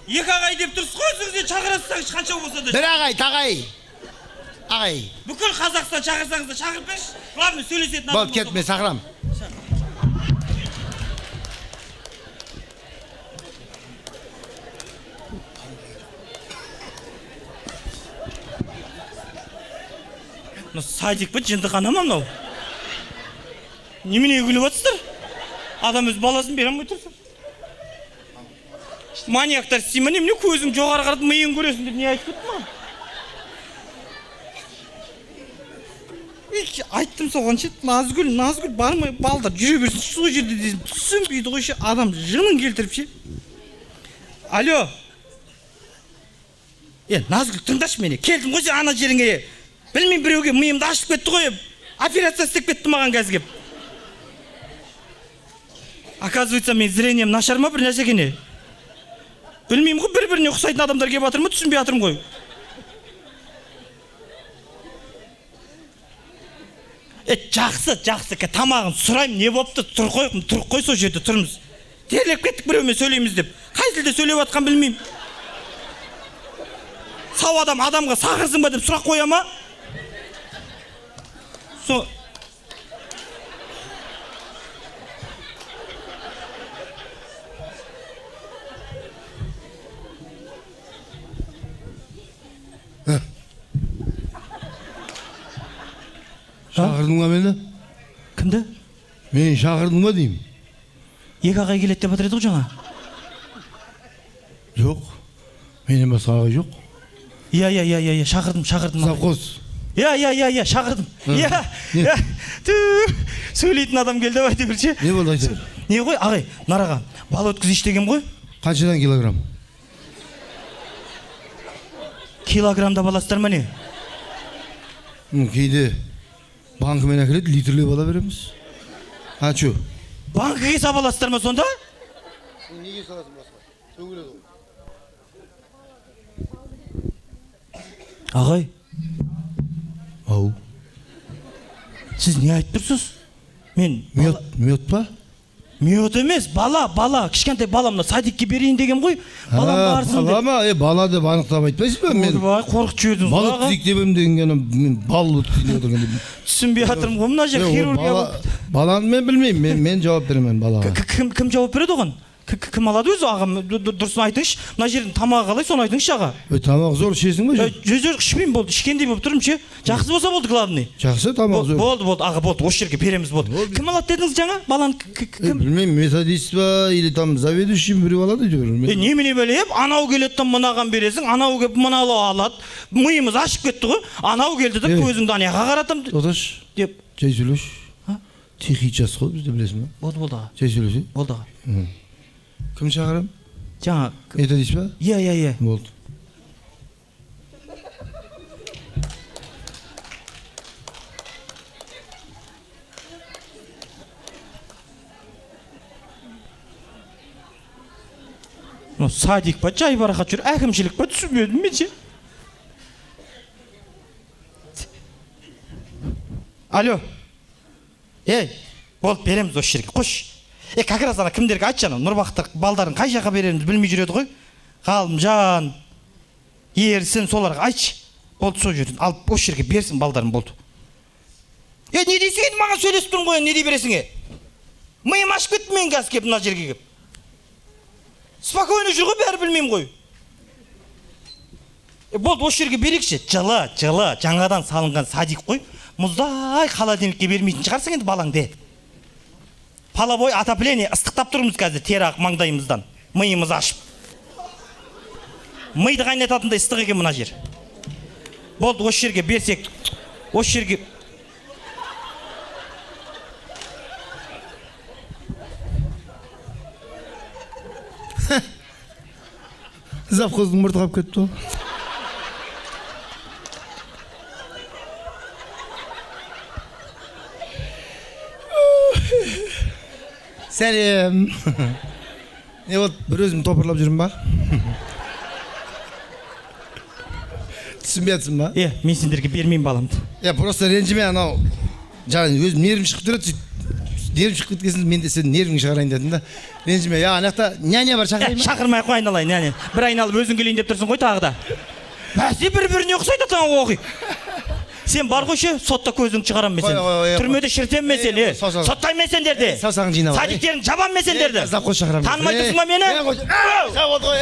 Екі ағай деп тұрсыз ғой, өзіңізде шақырасаңыз қанша болса да. Bir ағай, тағай. Ағай. Бүкіл Қазақстан шақырсаңыз да шақырып берші. Главное сөйлесетін адам. Болып кетме, сақырам. Садик па, жындықана ма мынау? Неменеге күліп жатсыздар? Адам өз баласын бере алмай тұрсын. Маньяктар істей ма, немене көзің жоғары қаратып миың көресің деп не айтып кетті ма? Айттым соған ше, Назгүл бармай балдар жүре берсін сол жерде дейін түсінбейді ғой ше, адам жынын келтіріп ше. Алло. Назгүл тыңдашы мені, келдім ғой сен ана жеріңе. Білмеймін біреуге миымды ашып кетті ғой, операция істеп кетті маған қазір кеп. Оказывается, мен зрением нашар ма бір нәрсе екен. Білмеймін ғой, бір-біріне ұқсайтын адамдар келіп жатыр ма, түсінбей жатырмын ғой. Жақсы, тамағын сұраймын, не болыпты, тұрып қой сол жерде тұрмыз. Терлеп кеттік біреумен сөйлейміз деп. Қай тілде сөйлеп жатқан білмеймін. Сау адамға сағырсың ба деп сұрақ қоя ма? Шақырдың ба мені? Кімді? Мен шақырдың ба деймін. Екі ағай келеді деп жатыр еді ғой жаңа. Жоқ, менен басқа ағай жоқ. Шақырдым. Завхоз. Шақырдым. Сөйлейтін адам келді бай деп бірше. Не болды айтыр? Не ғой, ағай, нараға бал өткізіш деген ғой. Қаншадан килограмм? Килограммда баластар ма не? Кейде банкымен әкеледі, литрлеп ала береміз. Чу? Банкіге сабаластар ма сонда? Неге саласың басқа? Төгіледі ғой. Ағай. Ау. Сіз не айтып тұрсыз? Мен... Мед па? Мед емес, бала. Кішкентай баламна садикке берейін деген ғой. Балам барсын деп. Бала ма? Бала деп анықтап айтпайсыз ба? Мен қорқып жібердіңіз ғой аға. бал өткізіп деген мен бал өткізіп отырған. Түсінбей жатырмын ғой, мына жер хирургия. Баланы мен білмеймін, мен жауап беремін балаға. Кім жауап береді оған? Кім алады өзі ағам, дұрысын айтыңызшы. Мына жердің тамағы қалай, соны айтыңызшы аға. Тамақ зор ішесің ба? Жөз ішпеймін, болды, ішкендей болып тұрмын ше. Жақсы болса болды, главный. Жақсы, тамақ зор. Болды, аға, болды, осы жерге береміз, болды. Кім алады дедіңіз жаңа? Баланы кім? Білмеймін, методист ба, или там заведующий біреу алады деп. Немене біліп, анау келеді, мынаған бересің, анау келіп мынау алады. Миымыз ашып кетті ғой. Анау келді деп көзімді аяға қаратам Оташ, деп. жай сөйлеш. Тихий час қой, бізде білесің ба? Болды аға. Жай сөйлесе. Болды аға. Кім шақырам? Жаңа. Методист ба? Иә. Болды. Садик па, жайбарақат жүр, әкімшілік па, түсінбедім мен ше. Алло. Ей, болды, береміз осы жерге, қош. Как раз ана кімдерге айтшы ана, Нұрбақыт балдарын қай жаққа береріміз білмей жүреді ғой. Ғалымжан, Ерсін, соларға айтшы. Болды, сол жерден алып осы жерге берсін балдарын, болды. Не дейсің енді маған сөйлесіп тұрмын ғой, не дей бересің е? Миым ашып кетті мен қазір кеп мына жерге кеп. Спокойно жүр ғой, бәрі білмеймін ғой. Болды, осы жерге берекші. Жылы, жаңадан салынған садик қой. Мұздай холодильникке бермейтін шығарсың енді балаңды. Половой отопление ыстықтап тұрмыз қазір терақ маңдайымыздан. Миымыз ашып. Миды қайнататындай ыстық екен мына жер. Болды, осы жерге берсек. Осы жерге... Завхоздың мұрты қап кетті ол. Сәлем. Не болды, бір өзім топырлап жүрмін ба? Түсінбедсің ба? Мен сендерге бермеймін баламды. Просто ренжіме анау. Жаңа өзім нервім шығып тұрады. Нервім шығып кеткесін мен де сенің нервіңді шығарайын дедім да. Ренжіме, анақта няня бар, шақырайын ма? Шақырмай ақ қой, айналайын, няня. Бір айналып өзің келейін деп тұрсың ғой тағы да. Бәсе бір-біріне ұқсайды таңа оқи. Сен бар ғой ше, сотта көзің шығарам мен сен. Түрмеде шіртем мен сен, соттайм мен сендерді. Саусағын жинап. Садиктерін жабам мен сендерді. Завхоз шақырамын. Танымай тұрсың ба мені? Сау болды ғой,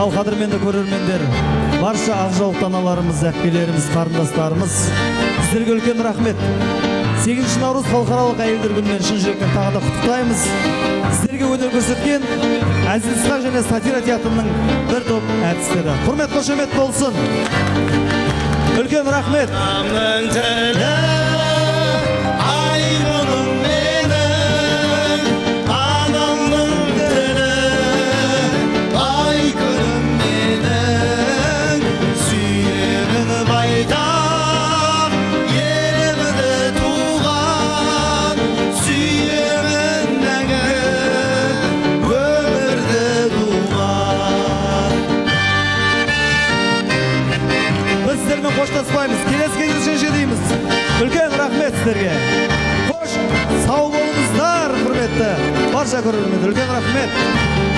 ал қадірменді көрермендер, барша ақжауықты аналарымыз, әпкелеріміз, қарындастарымыз, сіздерге үлкен рахмет. 8 наурыз халықаралық әйелдер күнімен шын жүректен тағы да құттықтаймыз. Сіздерге өнер көрсеткен Әзіл-Сықақ және сатира театрының бір топ әртістері. Құрмет, қошемет болсын. Үлкен рахмет. Қоштаспаймыз, келесі кездескенше дейміз. Үлкен рахмет сіздерге. Қош, сау болыңыздар, құрметті барша көрермендер. Үлкен рахмет.